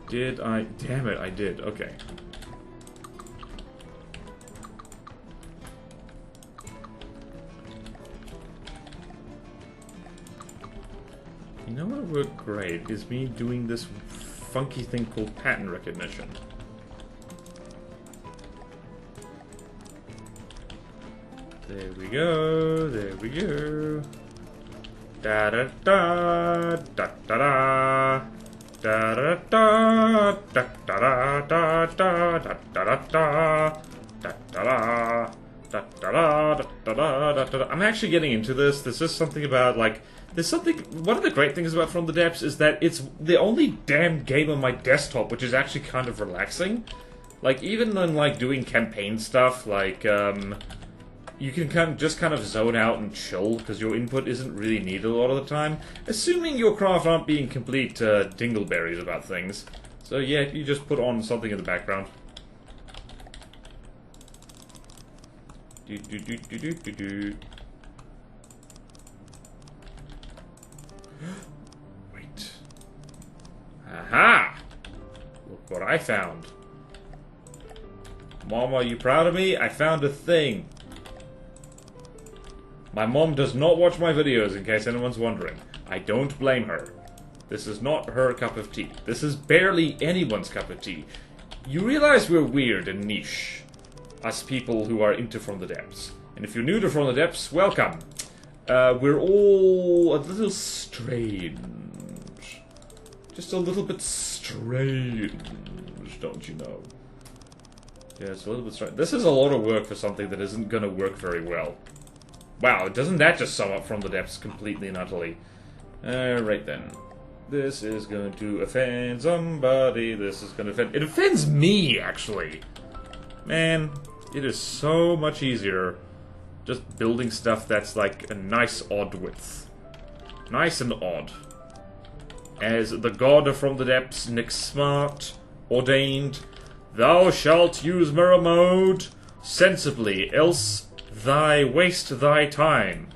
Did I... Damn it, I did. Okay. You know what would work great is me doing this funky thing called pattern recognition. There we go, there we go. Da da da da da da da da da da da da da da da da. I'm actually getting into this. There's just something about like one of the great things about From the Depths is that it's the only damn game on my desktop which is actually kind of relaxing. Like even when like doing campaign stuff, like you can kind of zone out and chill, because your input isn't really needed a lot of the time. Assuming your craft aren't being complete dingleberries about things. So yeah, you just put on something in the background. Do do do do do do do. Wait. Aha! Look what I found. Mom, are you proud of me? I found a thing. My mom does not watch my videos, in case anyone's wondering. I don't blame her. This is not her cup of tea. This is barely anyone's cup of tea. You realize we're weird and niche. Us people who are into From the Depths. And if you're new to From the Depths, welcome. We're all a little strange. Just a little bit strange, don't you know? Yeah, it's a little bit strange. This is a lot of work for something that isn't gonna work very well. Wow, doesn't that just sum up From the Depths completely and utterly? Right then. This is going to offend somebody. This is going to offend... It offends me, actually. Man, it is so much easier just building stuff that's like a nice odd width. Nice and odd. As the god of From the Depths, Nick Smart, ordained, thou shalt use mirror mode sensibly, else thy waste thy time.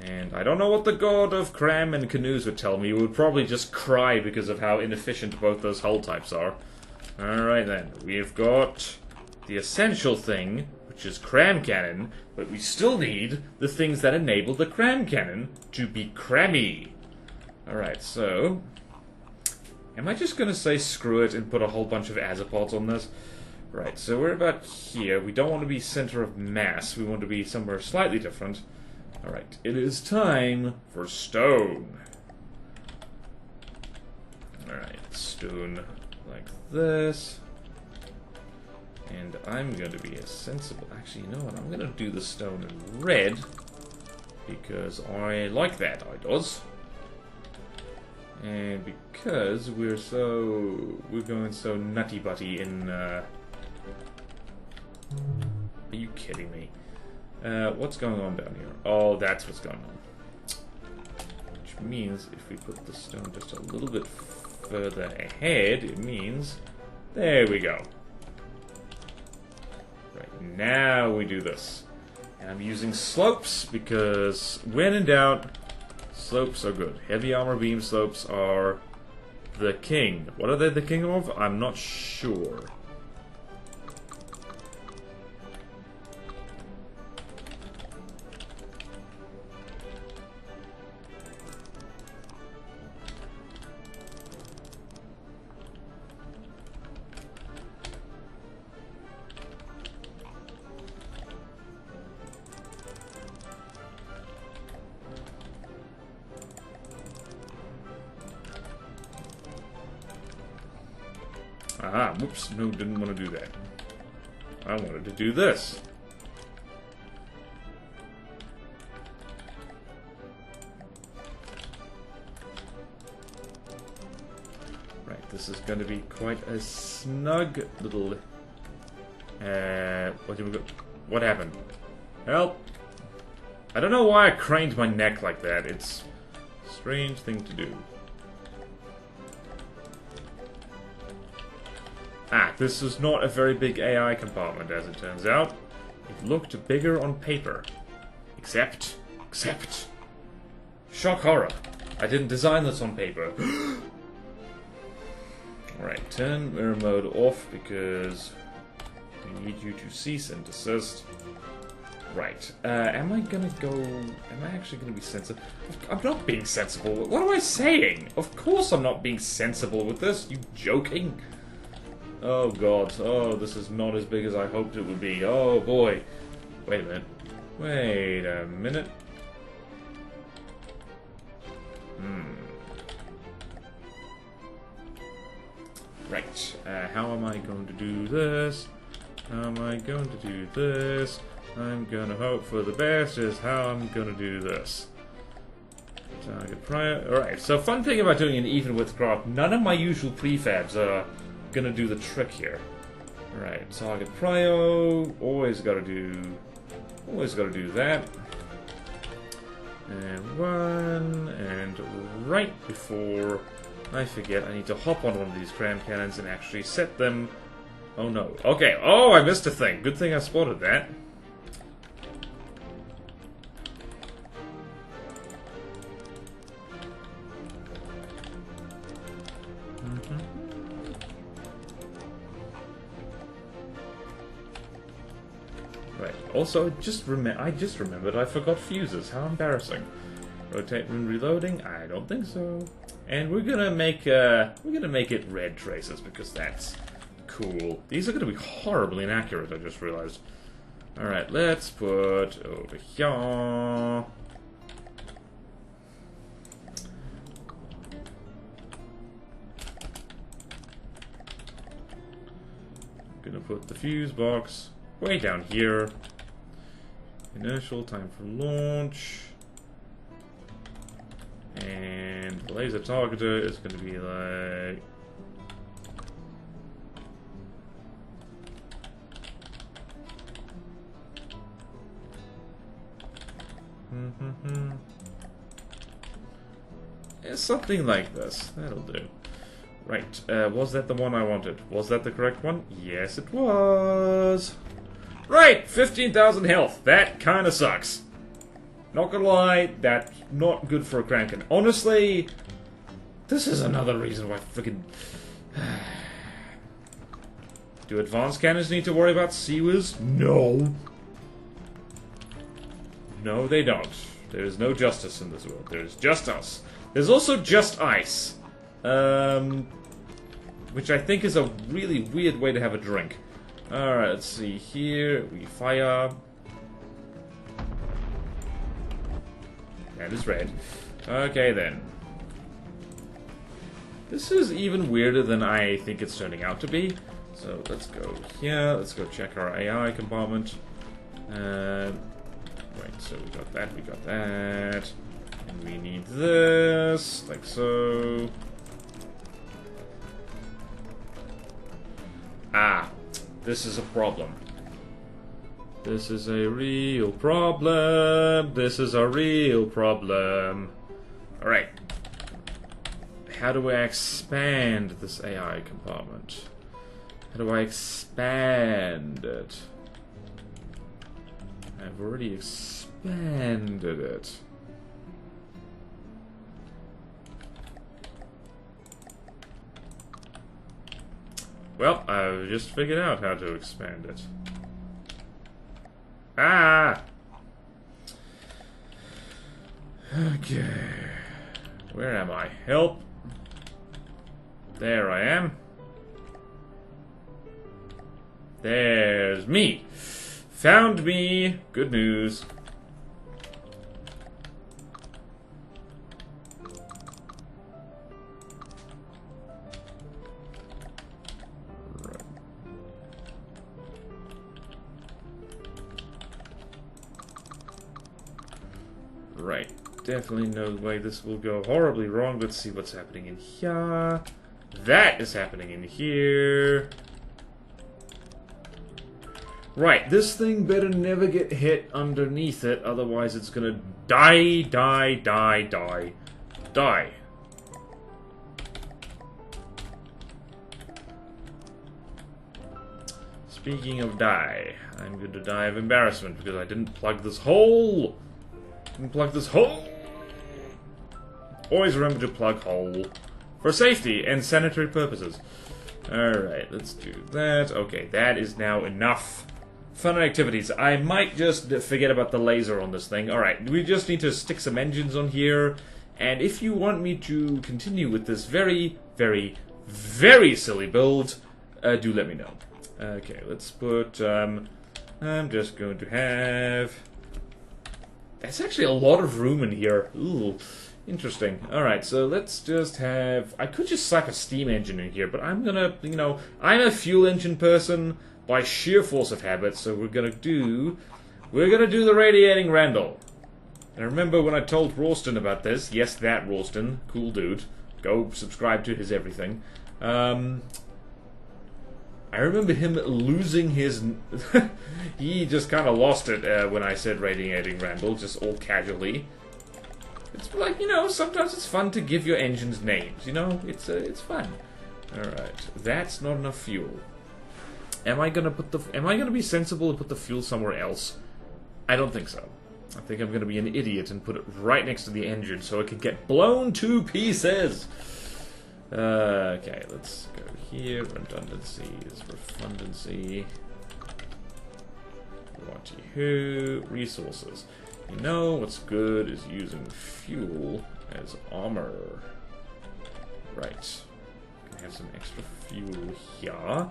And I don't know what the god of Cram and Canoes would tell me. He would probably just cry because of how inefficient both those hull types are. Alright then, we've got the essential thing, which is Cram Cannon, but we still need the things that enable the Cram Cannon to be crammy. Alright, so... am I just gonna say screw it and put a whole bunch of azapods on this? Right, so we're about here. We don't want to be center of mass. We want to be somewhere slightly different. Alright, it is time for stone. Alright, stone like this. And I'm going to be a sensible... actually, you know what? I'm going to do the stone in red. Because I like that, I does. And because we're going so nutty-butty in... are you kidding me? What's going on down here? Oh, that's what's going on. Which means if we put the stone just a little bit further ahead, it means... there we go. Right, now we do this. And I'm using slopes because when in doubt, slopes are good. Heavy armor beam slopes are the king. What are they the king of? I'm not sure. Ah, whoops, no, didn't want to do that. I wanted to do this. Right, this is going to be quite a snug little... what happened? Help! I don't know why I craned my neck like that. It's a strange thing to do. Ah, this is not a very big AI compartment, as it turns out. It looked bigger on paper. Except... Shock horror. I didn't design this on paper. Alright, turn mirror mode off because we need you to cease and desist. Right, am I actually gonna be sensible? I'm not being sensible. What am I saying? Of course I'm not being sensible with this. You joking? Oh god, oh, this is not as big as I hoped it would be. Oh boy. Wait a minute. Wait a minute. Right, how am I going to do this? How am I going to do this? I'm gonna hope for the best is how I'm gonna do this. Target prior. Alright, so fun thing about doing an even width craft, none of my usual prefabs are gonna do the trick here. Alright, target prio, always gotta do that. And one, and right before I forget, I need to hop on one of these cram cannons and actually set them. Oh no. Okay, oh, I missed a thing. Good thing I spotted that. Right. Also, I just remembered I forgot fuses. How embarrassing. Rotate when reloading? I don't think so. And we're gonna make it red traces because that's cool. These are gonna be horribly inaccurate. I just realized. All right, let's put over here. Gonna put the fuse box way down here. Inertial time for launch. And the laser targeter is going to be like... Yeah, something like this. That'll do. Right, was that the one I wanted? Was that the correct one? Yes, it was! Right, 15,000 health. That kinda sucks. Not gonna lie, that's not good for a crankin. Honestly, this is another reason why freaking... Do advanced cannons need to worry about Seawers? No. No, they don't. There is no justice in this world. There is just us. There's also just ice. Which I think is a really weird way to have a drink. Alright, let's see here. We fire. That is red. Okay, then. This is even weirder than I think it's turning out to be. So let's go here. Let's go check our AI compartment. Right, so we got that, we got that. And we need this, like so. Ah, this is a problem. This is a real problem. This is a real problem. Alright. How do I expand this AI compartment? How do I expand it? I've already expanded it. Well, I've just figured out how to expand it. Ah! Okay. Where am I? Help! There I am. There's me! Found me! Good news. Right. Definitely no way this will go horribly wrong. Let's see what's happening in here. That is happening in here. Right, this thing better never get hit underneath it, otherwise it's gonna die. Speaking of die, I'm going to die of embarrassment because I didn't plug this hole! Always remember to plug hole. For safety and sanitary purposes. Alright, let's do that. Okay, that is now enough. Fun activities. I might just forget about the laser on this thing. Alright, we just need to stick some engines on here. And if you want me to continue with this very, very, very silly build, do let me know. Okay, let's put, I'm just going to have... That's actually a lot of room in here. Ooh, interesting. Alright, so let's just have... I could just slap a steam engine in here, but I'm gonna, you know, I'm a fuel engine person by sheer force of habit, so we're gonna do the radiating Randall. And remember when I told Ralston about this? Yes, that Ralston. Cool dude. Go subscribe to his everything. I remember him losing his... he just kind of lost it when I said radiating Randall, just all casually. It's like, you know, sometimes it's fun to give your engines names, you know? It's fun. Alright, that's not enough fuel. Am I gonna be sensible and put the fuel somewhere else? I don't think so. I think I'm gonna be an idiot and put it right next to the engine so it can get blown to pieces. Okay, let's go here. Redundancy is refundancy. Righty-hoo. Resources. You know what's good is using fuel as armor. Right. Gonna have some extra fuel here.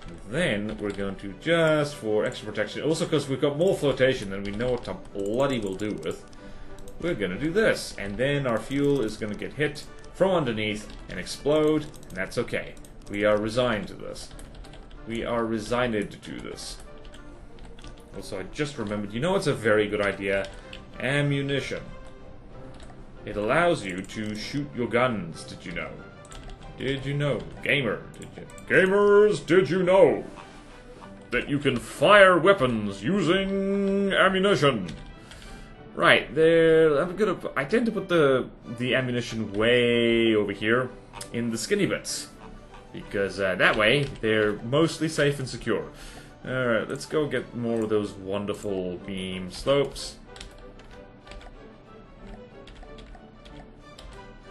And then we're going to, just for extra protection, also because we've got more flotation than we know what to bloody will do with, we're gonna do this. And then our fuel is gonna get hit from underneath and explode, and that's okay. We are resigned to this. We are resigned to do this. Also, I just remembered, you know what's a very good idea? Ammunition. It allows you to shoot your guns, did you know? Did you know? Gamer, did you? Gamers, did you know that you can fire weapons using ammunition? Right, there. I tend to put the ammunition way over here in the skinny bits. Because that way, they're mostly safe and secure. Alright, let's go get more of those wonderful beam slopes.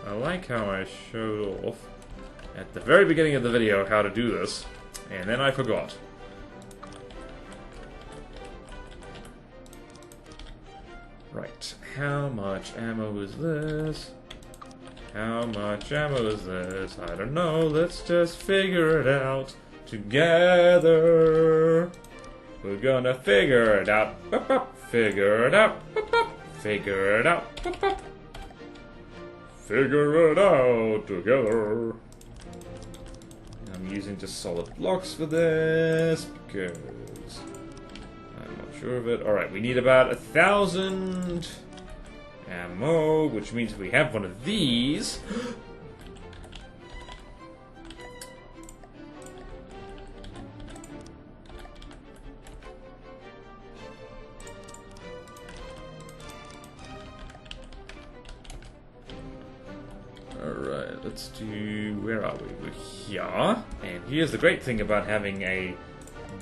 I like how I showed off at the very beginning of the video how to do this, and then I forgot. Right, how much ammo is this? How much ammo is this? I don't know, let's just figure it out together. We're gonna figure it out. Figure it out. Figure it out. Figure it out together. I'm using just solid blocks for this because I'm not sure of it. Alright, we need about 1,000 ammo, which means if we have one of these. Alright, let's do... where are we? We're here. And here's the great thing about having a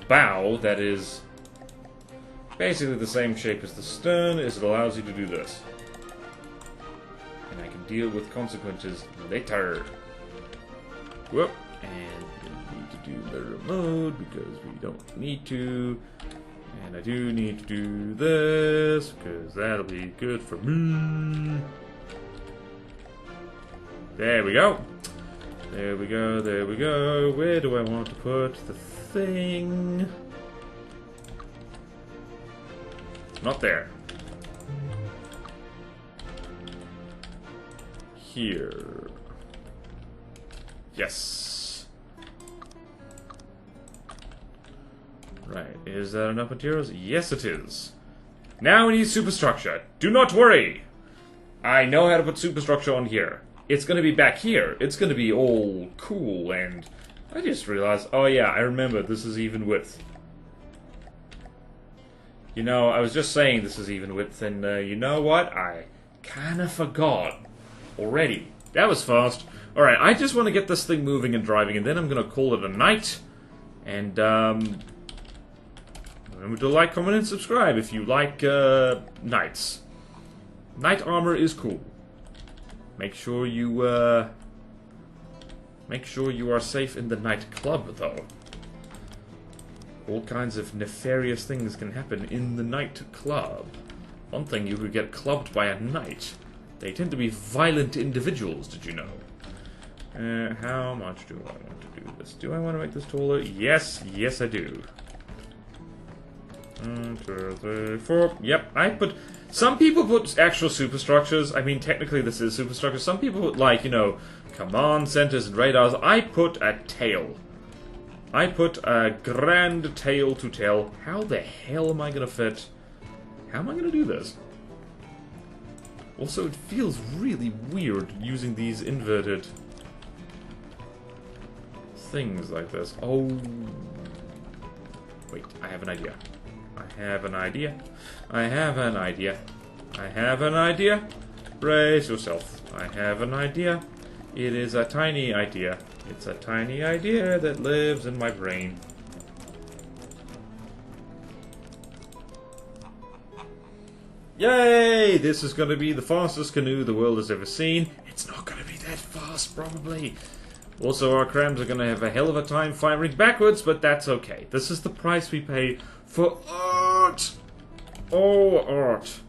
bow that is basically the same shape as the stern, is it allows you to do this. And I can deal with consequences later. Whoop. And we need to do mirror mode because we don't need to. And I do need to do this because that'll be good for me. There we go. There we go, there we go. Where do I want to put the thing? Not there. Here. Yes. Right, is that enough materials? Yes, it is. Now we need superstructure. Do not worry. I know how to put superstructure on here. It's going to be back here. It's going to be all cool, and I just realized, oh yeah, I remember this is even width. You know, I was just saying this is even width, and you know what? I kinda forgot already. That was fast. Alright, I just want to get this thing moving and driving, and then I'm gonna call it a night. And, remember to like, comment, and subscribe if you like, knights. Knight armor is cool. Make sure you are safe in the nightclub, though. All kinds of nefarious things can happen in the nightclub. One thing, you could get clubbed by a knight. They tend to be violent individuals, did you know? How much do I want to do this? Do I want to make this taller? Yes, yes I do. 1, 2, 3, 4. Yep, I put... Some people put actual superstructures. I mean, technically this is superstructure. Some people put, like, you know, command centers and radars. I put a tail. I put a grand tail to tell. How the hell am I gonna fit? How am I gonna do this? Also, it feels really weird using these inverted things like this. Oh. Wait, I have an idea. I have an idea. I have an idea. I have an idea. Brace yourself. I have an idea. It is a tiny idea. It's a tiny idea that lives in my brain. Yay! This is going to be the fastest canoe the world has ever seen. It's not going to be that fast, probably. Also, our crams are going to have a hell of a time firing backwards, but that's okay. This is the price we pay for art! Oh, art.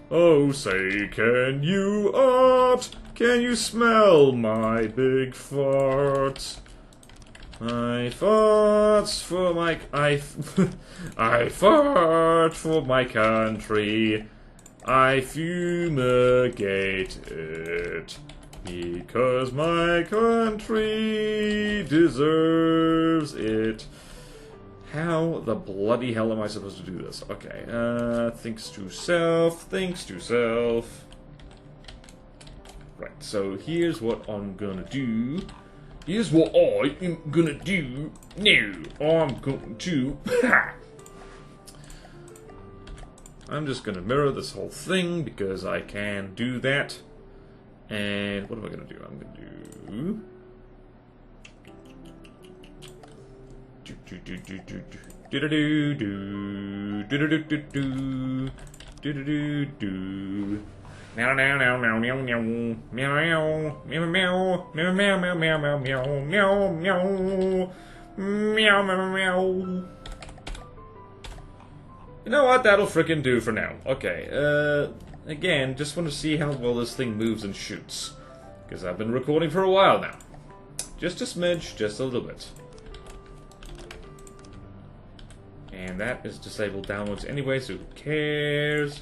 Oh, say, can you, art? Can you smell my big farts? I farts for my... I fart for my country. I fumigate it. Because my country deserves it. How the bloody hell am I supposed to do this? Okay, thinks to self, thinks to self. Right, so here's what I'm gonna do. Here's what I am gonna do. No, I'm going to... I'm just gonna mirror this whole thing because I can do that. And what am I gonna do? I'm gonna do meow meow meow meow meow meow meow meow meow meow meow meow meow meow meow meow meow meow. You know what? That'll frickin' do for now. Okay, again, just want to see how well this thing moves and shoots. Because I've been recording for a while now. Just a smidge, just a little bit. And that is disabled downwards anyway, so who cares?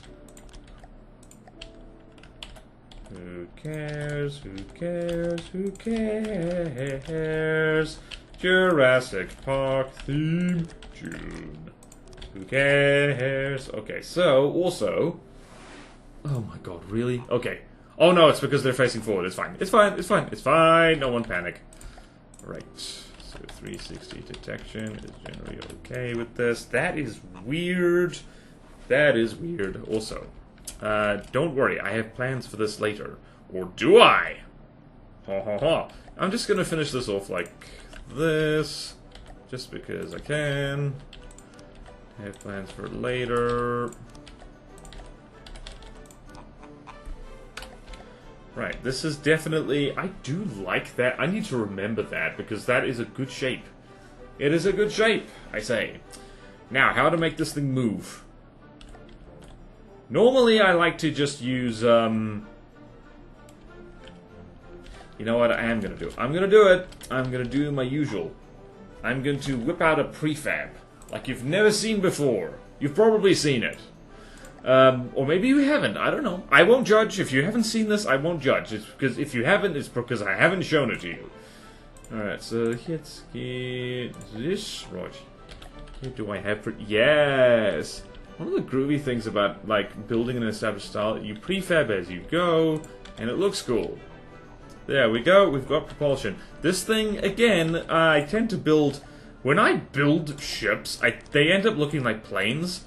Who cares? Who cares? Who cares? Jurassic Park theme tune. Who cares? Okay, so, also... Oh my god, really? Okay. Oh no, it's because they're facing forward. It's fine. It's fine. It's fine. It's fine. No one panic. Right. So 360 detection is generally okay with this. That is weird. That is weird. Also, don't worry. I have plans for this later. Or do I? Ha ha ha. I'm just gonna finish this off like this. Just because I can. I have plans for later. Right, this is definitely... I do like that. I need to remember that, because that is a good shape. It is a good shape, I say. Now, how to make this thing move. Normally, I like to just use, You know what I am going to do? I'm going to do it. I'm going to do my usual. I'm going to whip out a prefab. Like you've never seen before. You've probably seen it. Or maybe you haven't. I don't know. I won't judge. If you haven't seen this, I won't judge. It's because if you haven't, it's because I haven't shown it to you. Alright, so let's get this right. Here do I have... Yes! One of the groovy things about, like, building an established style, you prefab as you go, and it looks cool. There we go. We've got propulsion. This thing, again, I tend to build... When I build ships, they end up looking like planes.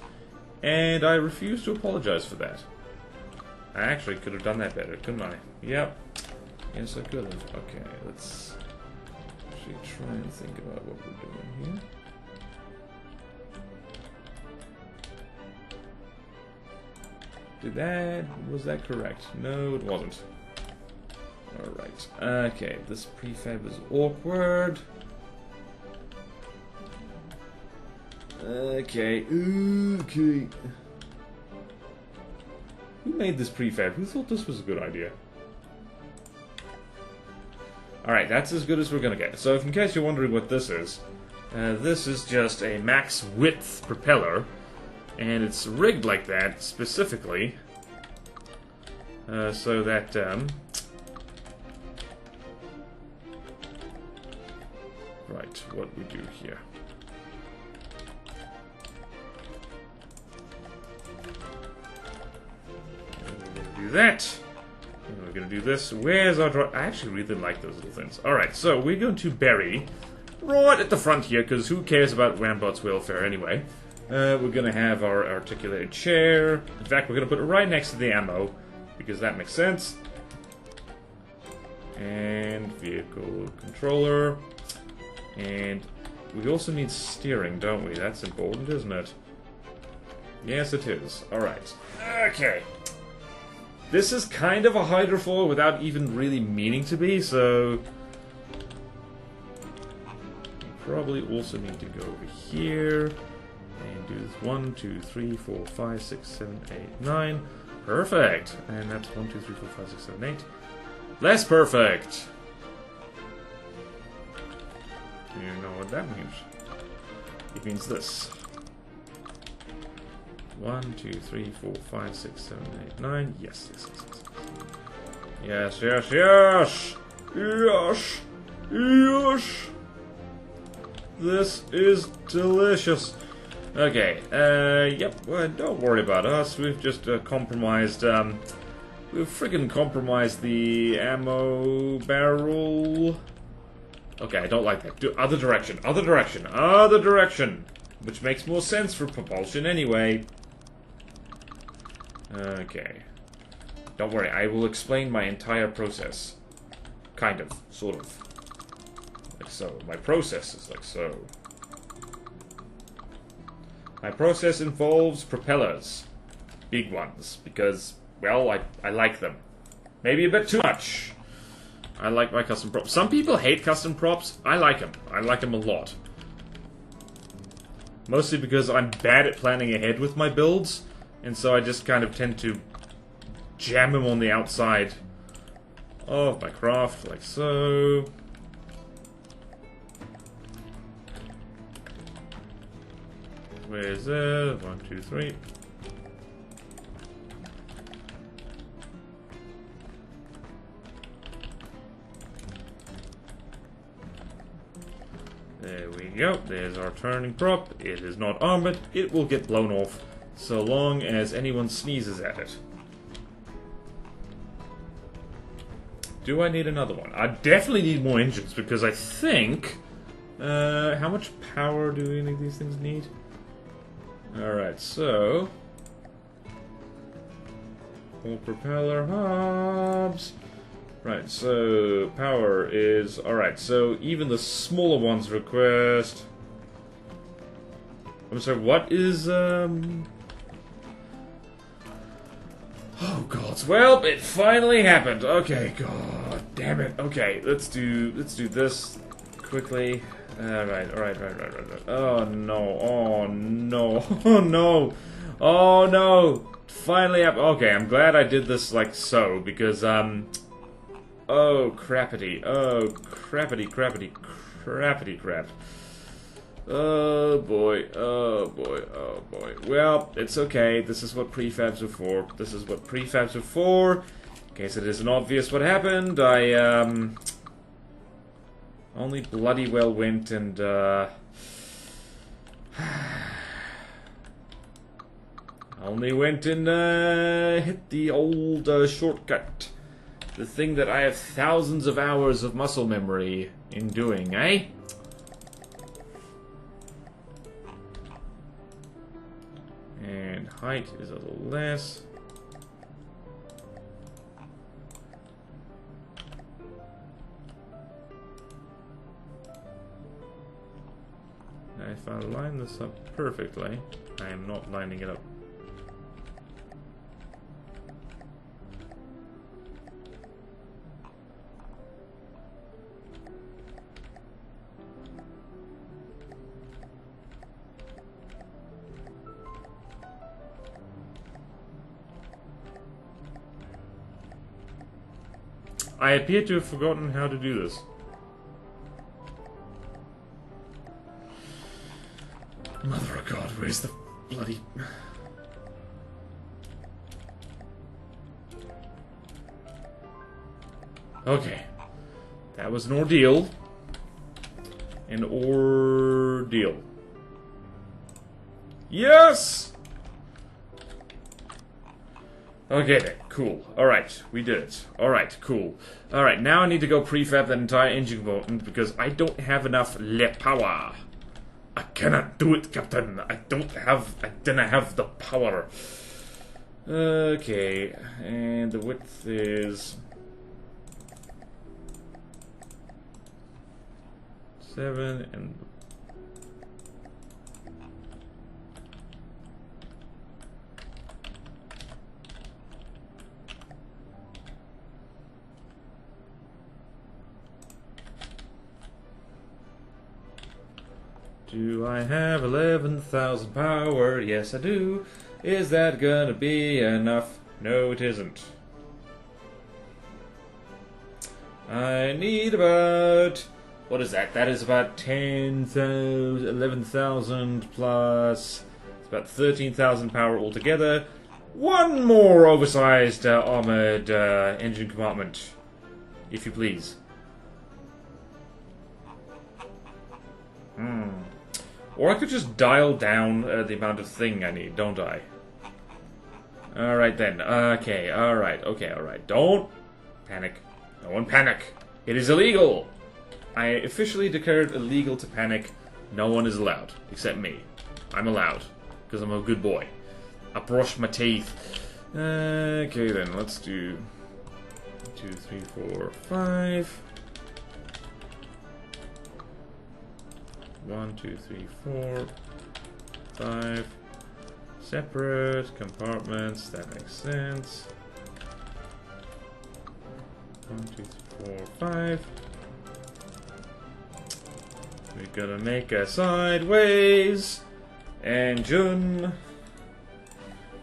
And I refuse to apologize for that. I actually could have done that better, couldn't I? Yep. Yes, I could have. Okay, let's actually try and think about what we're doing here. Was that correct? No, it wasn't. Alright. Okay, this prefab is awkward. Okay. Who made this prefab? Who thought this was a good idea? Alright, that's as good as we're gonna get. So, in case you're wondering what this is just a max width propeller, and it's rigged like that specifically, so that, right, what we do here. Do that. And we're gonna do this. Where's our draw? I actually really like those little things. Alright, so we're going to bury right at the front here, because who cares about Rambot's welfare anyway? We're gonna have our articulated chair. In fact, we're gonna put it right next to the ammo, because that makes sense. And vehicle controller. And we also need steering, don't we? That's important, isn't it? Yes, it is. Alright. Okay. This is kind of a hydrofoil without even really meaning to be, so probably also need to go over here and do this 1, 2, 3, 4, 5, 6, 7, 8, 9. Perfect. And that's 1, 2, 3, 4, 5, 6, 7, 8. Less perfect. You know what that means? It means this. 1, 2, 3, 4, 5, 6, 7, 8, 9. Yes, yes, yes, yes. Yes, yes, yes! Yes! Yes! This is delicious. Okay, yep, well, don't worry about us. We've just compromised, we've friggin' compromised the ammo barrel. Okay, I don't like that. Do other direction, other direction, other direction! Which makes more sense for propulsion anyway. Okay. Don't worry, I will explain my entire process. Kind of, sort of. Like so. My process is like so. My process involves propellers. Big ones. Because, well, I like them. Maybe a bit too much. I like my custom props. Some people hate custom props. I like them. I like them a lot. Mostly because I'm bad at planning ahead with my builds. And so I just kind of tend to jam them on the outside of my craft, like so. Where is it? 1, 2, 3. There we go. There's our turning prop. It is not armored. It will get blown off so long as anyone sneezes at it. Do I need another one? I definitely need more engines because I think... how much power do any of these things need? Alright, so... All propeller hubs... Right, so power is... Alright, so even the smaller ones request... I'm sorry, what is, Oh, God. Well, it finally happened. Okay, God damn it. Okay, let's do this quickly. Alright. Oh, no. Oh, no. Oh, no. Oh, no. Finally happened. Okay, I'm glad I did this like so, because, oh, crappity. Oh, crappity crap. Oh boy, oh boy, oh boy. Well, it's okay. This is what prefabs are for. This is what prefabs are for. In case it isn't obvious what happened, I, only bloody well went and, only went and, hit the old, shortcut. The thing that I have thousands of hours of muscle memory in doing, eh? And and height is a little less. Now if I line this up perfectly, I am not lining it up. I appear to have forgotten how to do this. Mother of God, where's the bloody... Okay. That was an ordeal. An ordeal. Yes! Okay then, cool. Alright, we did it. Alright, cool. Alright, now I need to go prefab that entire engine component because I don't have enough power. I cannot do it, Captain. I didn't have the power. Okay, and the width is 7 and do I have 11,000 power? Yes, I do. Is that gonna be enough? No, it isn't. I need about... What is that? That is about 10,000, 11,000 plus... It's about 13,000 power altogether. One more oversized armored engine compartment, if you please. Or I could just dial down the amount of thing I need, don't I? Alright then. Okay, alright. Okay, alright. Don't panic. No one panic. It is illegal! I officially declared illegal to panic. No one is allowed. Except me. I'm allowed. Because I'm a good boy. I brush my teeth. Okay then, let's do 2, 3, 4, 5. 1, 2, 3, 4, 5. Separate compartments, that makes sense. 1, 2, 3, 4, 5. We're gonna make a sideways engine.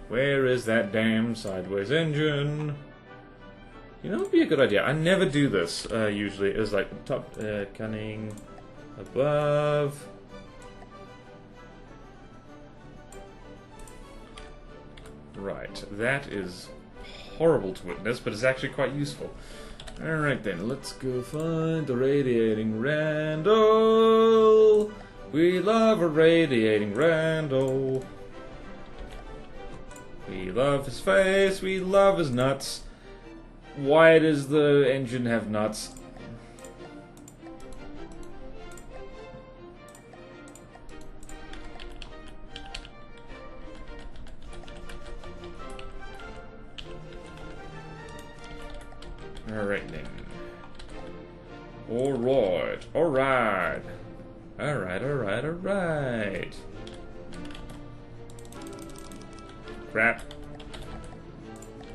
Where is that damn sideways engine? You know, it'd be a good idea. I never do this, usually. It's like top, cunning, above. Right, that is horrible to witness, but it's actually quite useful. Alright then, let's go find the radiating Randall. We love a radiating Randall. We love his face, we love his nuts. Why does the engine have nuts? Alright then. Alright, alright. Alright, alright, alright. Crap.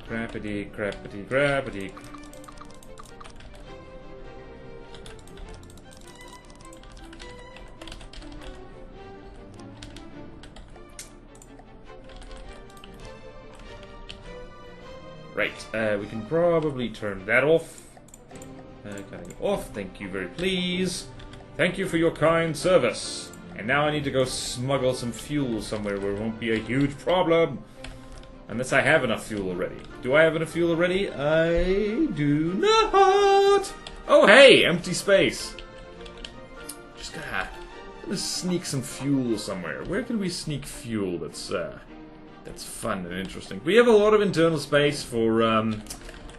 Crappity, crappity, crappity. Right, we can probably turn that off. Cutting it off, thank you very please. Thank you for your kind service. And now I need to go smuggle some fuel somewhere where it won't be a huge problem. Unless I have enough fuel already. Do I have enough fuel already? I do not! Oh hey, empty space. Just gotta sneak some fuel somewhere. Where can we sneak fuel that's fun and interesting? We have a lot of internal space for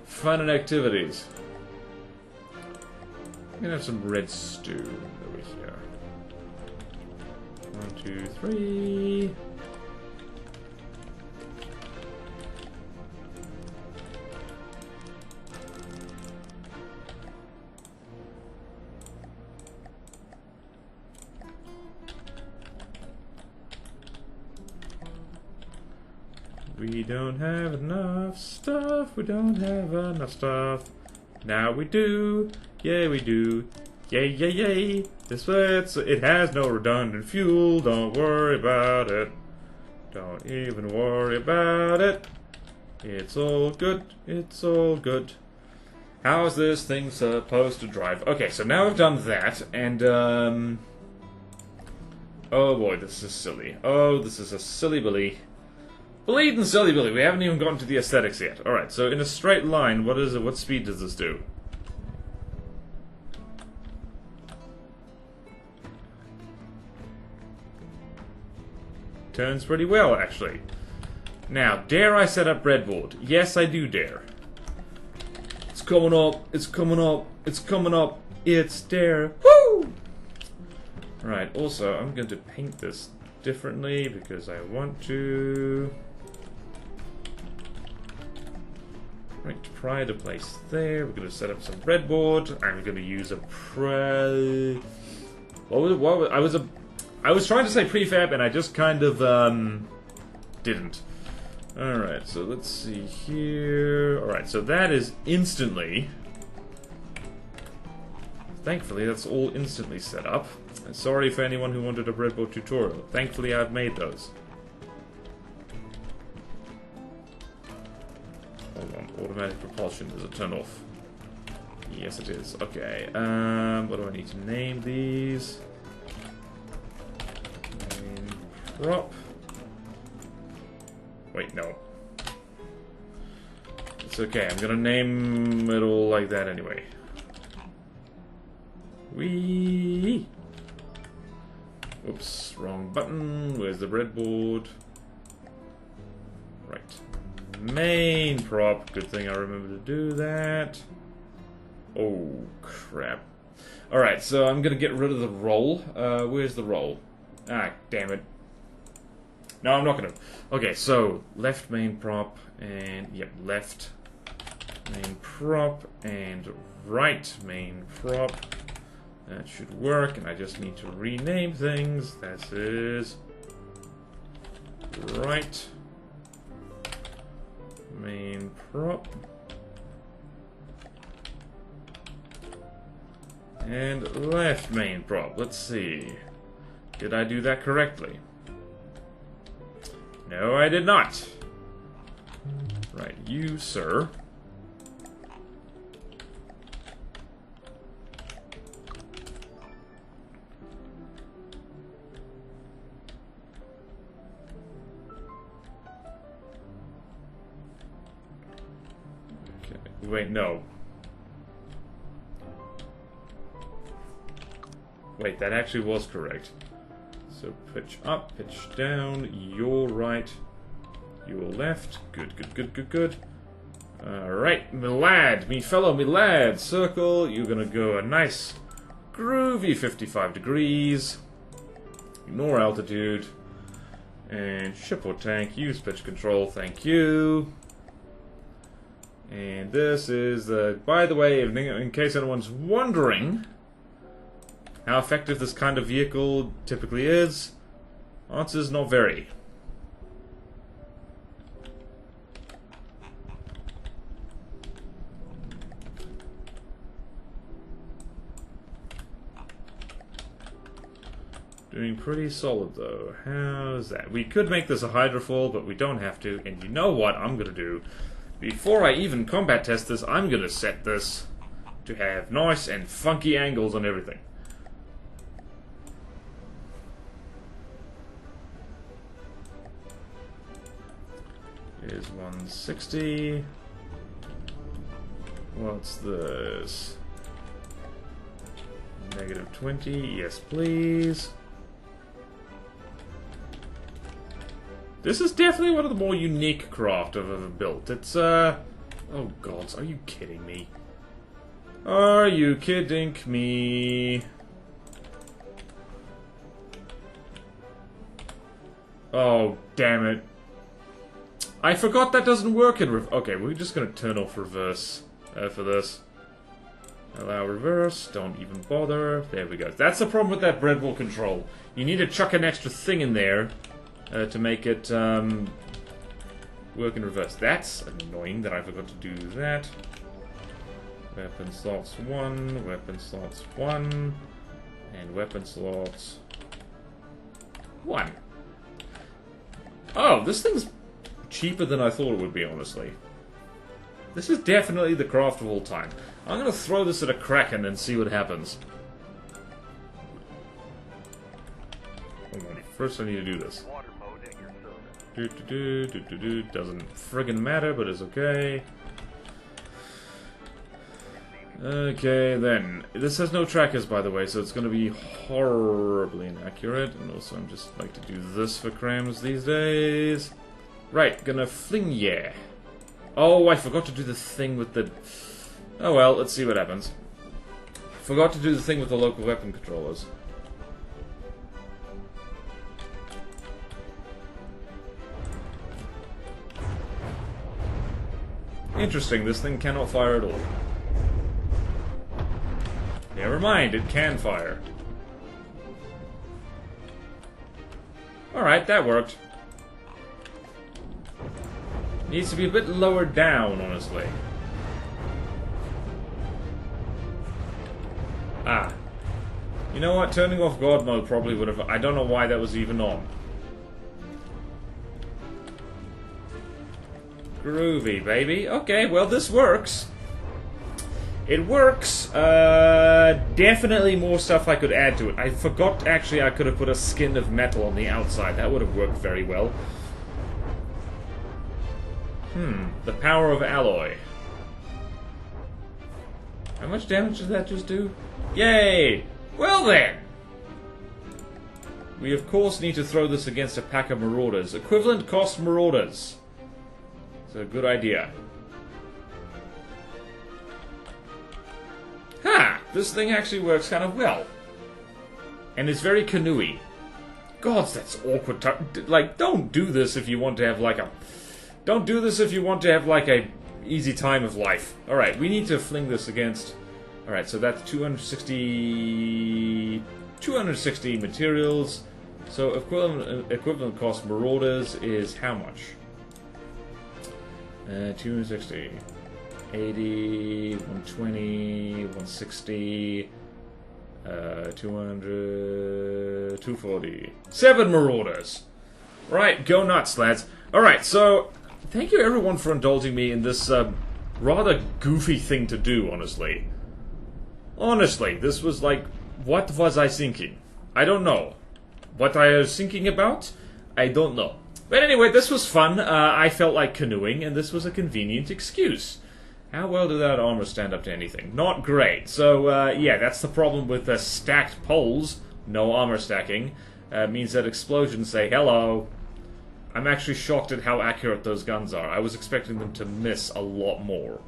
fun and activities. I'm gonna have some red stew over here. 1, 2, 3. We don't have enough stuff. We don't have enough stuff. Now we do. Yeah, we do. Yay, yay, yay. It has no redundant fuel. Don't worry about it. Don't even worry about it. It's all good. It's all good. How's this thing supposed to drive? Okay, so now I've done that, and, oh boy, this is silly. Oh, this is a silly Billy. Bleeding silly Billy. We haven't even gotten to the aesthetics yet. Alright, so in a straight line, what is it? What speed does this do? Turns pretty well, actually. Now, dare I set up breadboard? Yes, I do dare. It's coming up, it's coming up, it's coming up, it's dare. Woo! Right, also, I'm going to paint this differently because I want to. Right, pride a place there. We're going to set up some breadboard. I'm going to use a I was trying to say prefab, and I just kind of, didn't. Alright, so let's see here. Alright, so that is instantly... Thankfully, that's all instantly set up. And sorry for anyone who wanted a breadboard tutorial. Thankfully, I've made those. Hold on, automatic propulsion is a turn off. Yes, it is. Okay, what do I need to name these? Prop. Wait, no. It's okay, I'm gonna name it all like that anyway. Whee! Oops, wrong button. Where's the breadboard? Right. Main prop. Good thing I remember to do that. Oh, crap. Alright, so I'm gonna get rid of the roll. Where's the roll? Ah, damn it. No, I'm not gonna. Okay, so left main prop and yep, left main prop and right main prop. That should work, and I just need to rename things. This is right main prop and left main prop. Let's see. Did I do that correctly? No, I did not. Right, you, sir. Okay, wait, no. Wait, that actually was correct. So pitch up, pitch down, your right, your left. Good, good, good, good, good. Alright, me lad, me fellow, me lad. Circle, you're gonna go a nice, groovy 55 degrees. Ignore altitude. And ship or tank, use pitch control, thank you. And this is the, by the way, in case anyone's wondering how effective this kind of vehicle typically is, answer is not very. Doing pretty solid though. How's that? We could make this a hydrofoil, but we don't have to. And you know what I'm gonna do? Before I even combat test this, I'm gonna set this to have nice and funky angles on everything. Is 160. What's this? -20. Yes, please. This is definitely one of the more unique craft I've ever built. It's, oh gods, are you kidding me? Are you kidding me? Oh, damn it. I forgot that doesn't work in okay, we're just gonna turn off reverse for this. Allow reverse, don't even bother. There we go. That's the problem with that breadboard control. You need to chuck an extra thing in there to make it work in reverse. That's annoying that I forgot to do that. Weapon slots 1, weapon slots 1, and weapon slots 1. Oh, this thing's cheaper than I thought it would be, honestly. This is definitely the craft of all time. I'm gonna throw this at a Kraken and see what happens. Hold on. First I need to do this. Doesn't friggin' matter, but it's okay. Okay, then. This has no trackers, by the way, so it's gonna be horribly inaccurate. And also, I'm just like to do this for crams these days. Right, gonna fling, yeah. Oh, I forgot to do the thing with the... Oh well, let's see what happens. Forgot to do the thing with the local weapon controllers. Interesting, this thing cannot fire at all. Never mind, it can fire. Alright, that worked. Needs to be a bit lower down, honestly. Ah. You know what? Turning off God mode probably would have... I don't know why that was even on. Groovy, baby. Okay, well, this works. It works. Definitely more stuff I could add to it. I forgot, actually, I could have put a skin of metal on the outside. That would have worked very well. The power of alloy. How much damage does that just do? Yay! Well then! We of course need to throw this against a pack of marauders. Equivalent cost marauders. It's a good idea. Ha! This thing actually works kind of well. And it's very canoey. Gods, that's awkward. Like, don't do this if you want to have like a... Don't do this if you want to have like a easy time of life. Alright, we need to fling this against... Alright, so that's 260 materials. So equivalent cost marauders is how much? 260, 80, 120, 160, 200, 240. 7 marauders! Right, go nuts, lads. Alright, so thank you everyone for indulging me in this rather goofy thing to do, honestly. Honestly, this was like, what was I thinking? I don't know. What I was thinking about? I don't know. But anyway, this was fun. I felt like canoeing, and this was a convenient excuse. How well did that armor stand up to anything? Not great. So, yeah, that's the problem with the stacked poles. No armor stacking. Means that explosions say hello. I'm actually shocked at how accurate those guns are. I was expecting them to miss a lot more.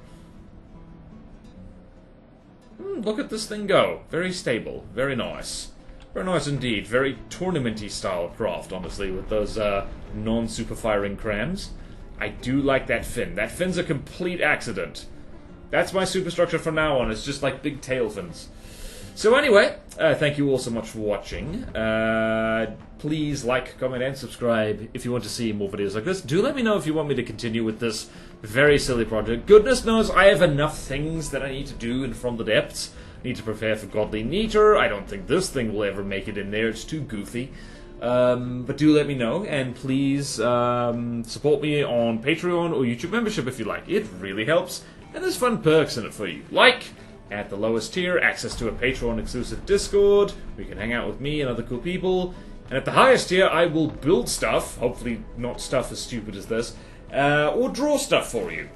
Look at this thing go. Very stable. Very nice. Very nice indeed. Very tournament-y style craft, honestly, with those non-super firing crams. I do like that fin. That fin's a complete accident. That's my superstructure from now on. It's just like big tail fins. So anyway, thank you all so much for watching. Please like, comment, and subscribe if you want to see more videos like this. Do let me know if you want me to continue with this very silly project. Goodness knows I have enough things that I need to do in From the Depths. I need to prepare for Godly Neater. I don't think this thing will ever make it in there. It's too goofy. But do let me know, and please support me on Patreon or YouTube membership if you like. It really helps, and there's fun perks in it for you. Like, at the lowest tier, access to a Patreon-exclusive Discord, where you can hang out with me and other cool people. And at the highest tier, I will build stuff, hopefully not stuff as stupid as this, or draw stuff for you.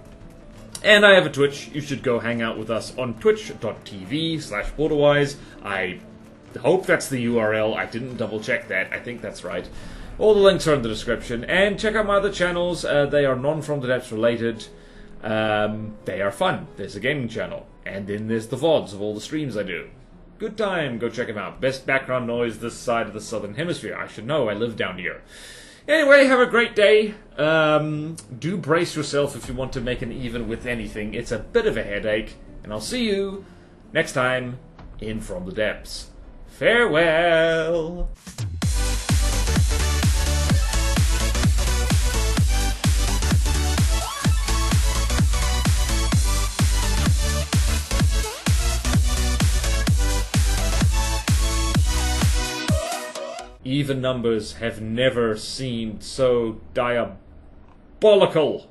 And I have a Twitch. You should go hang out with us on twitch.tv/BorderWise. I hope that's the URL. I didn't double check that. I think that's right. All the links are in the description. And check out my other channels. They are non-From the Depths related. They are fun. There's a gaming channel. And then there's the VODs of all the streams I do. Good time. Go check them out. Best background noise this side of the southern hemisphere. I should know. I live down here. Anyway, have a great day. Do brace yourself if you want to make an even with anything. It's a bit of a headache. And I'll see you next time in From the Depths. Farewell! Even numbers have never seemed so diabolical.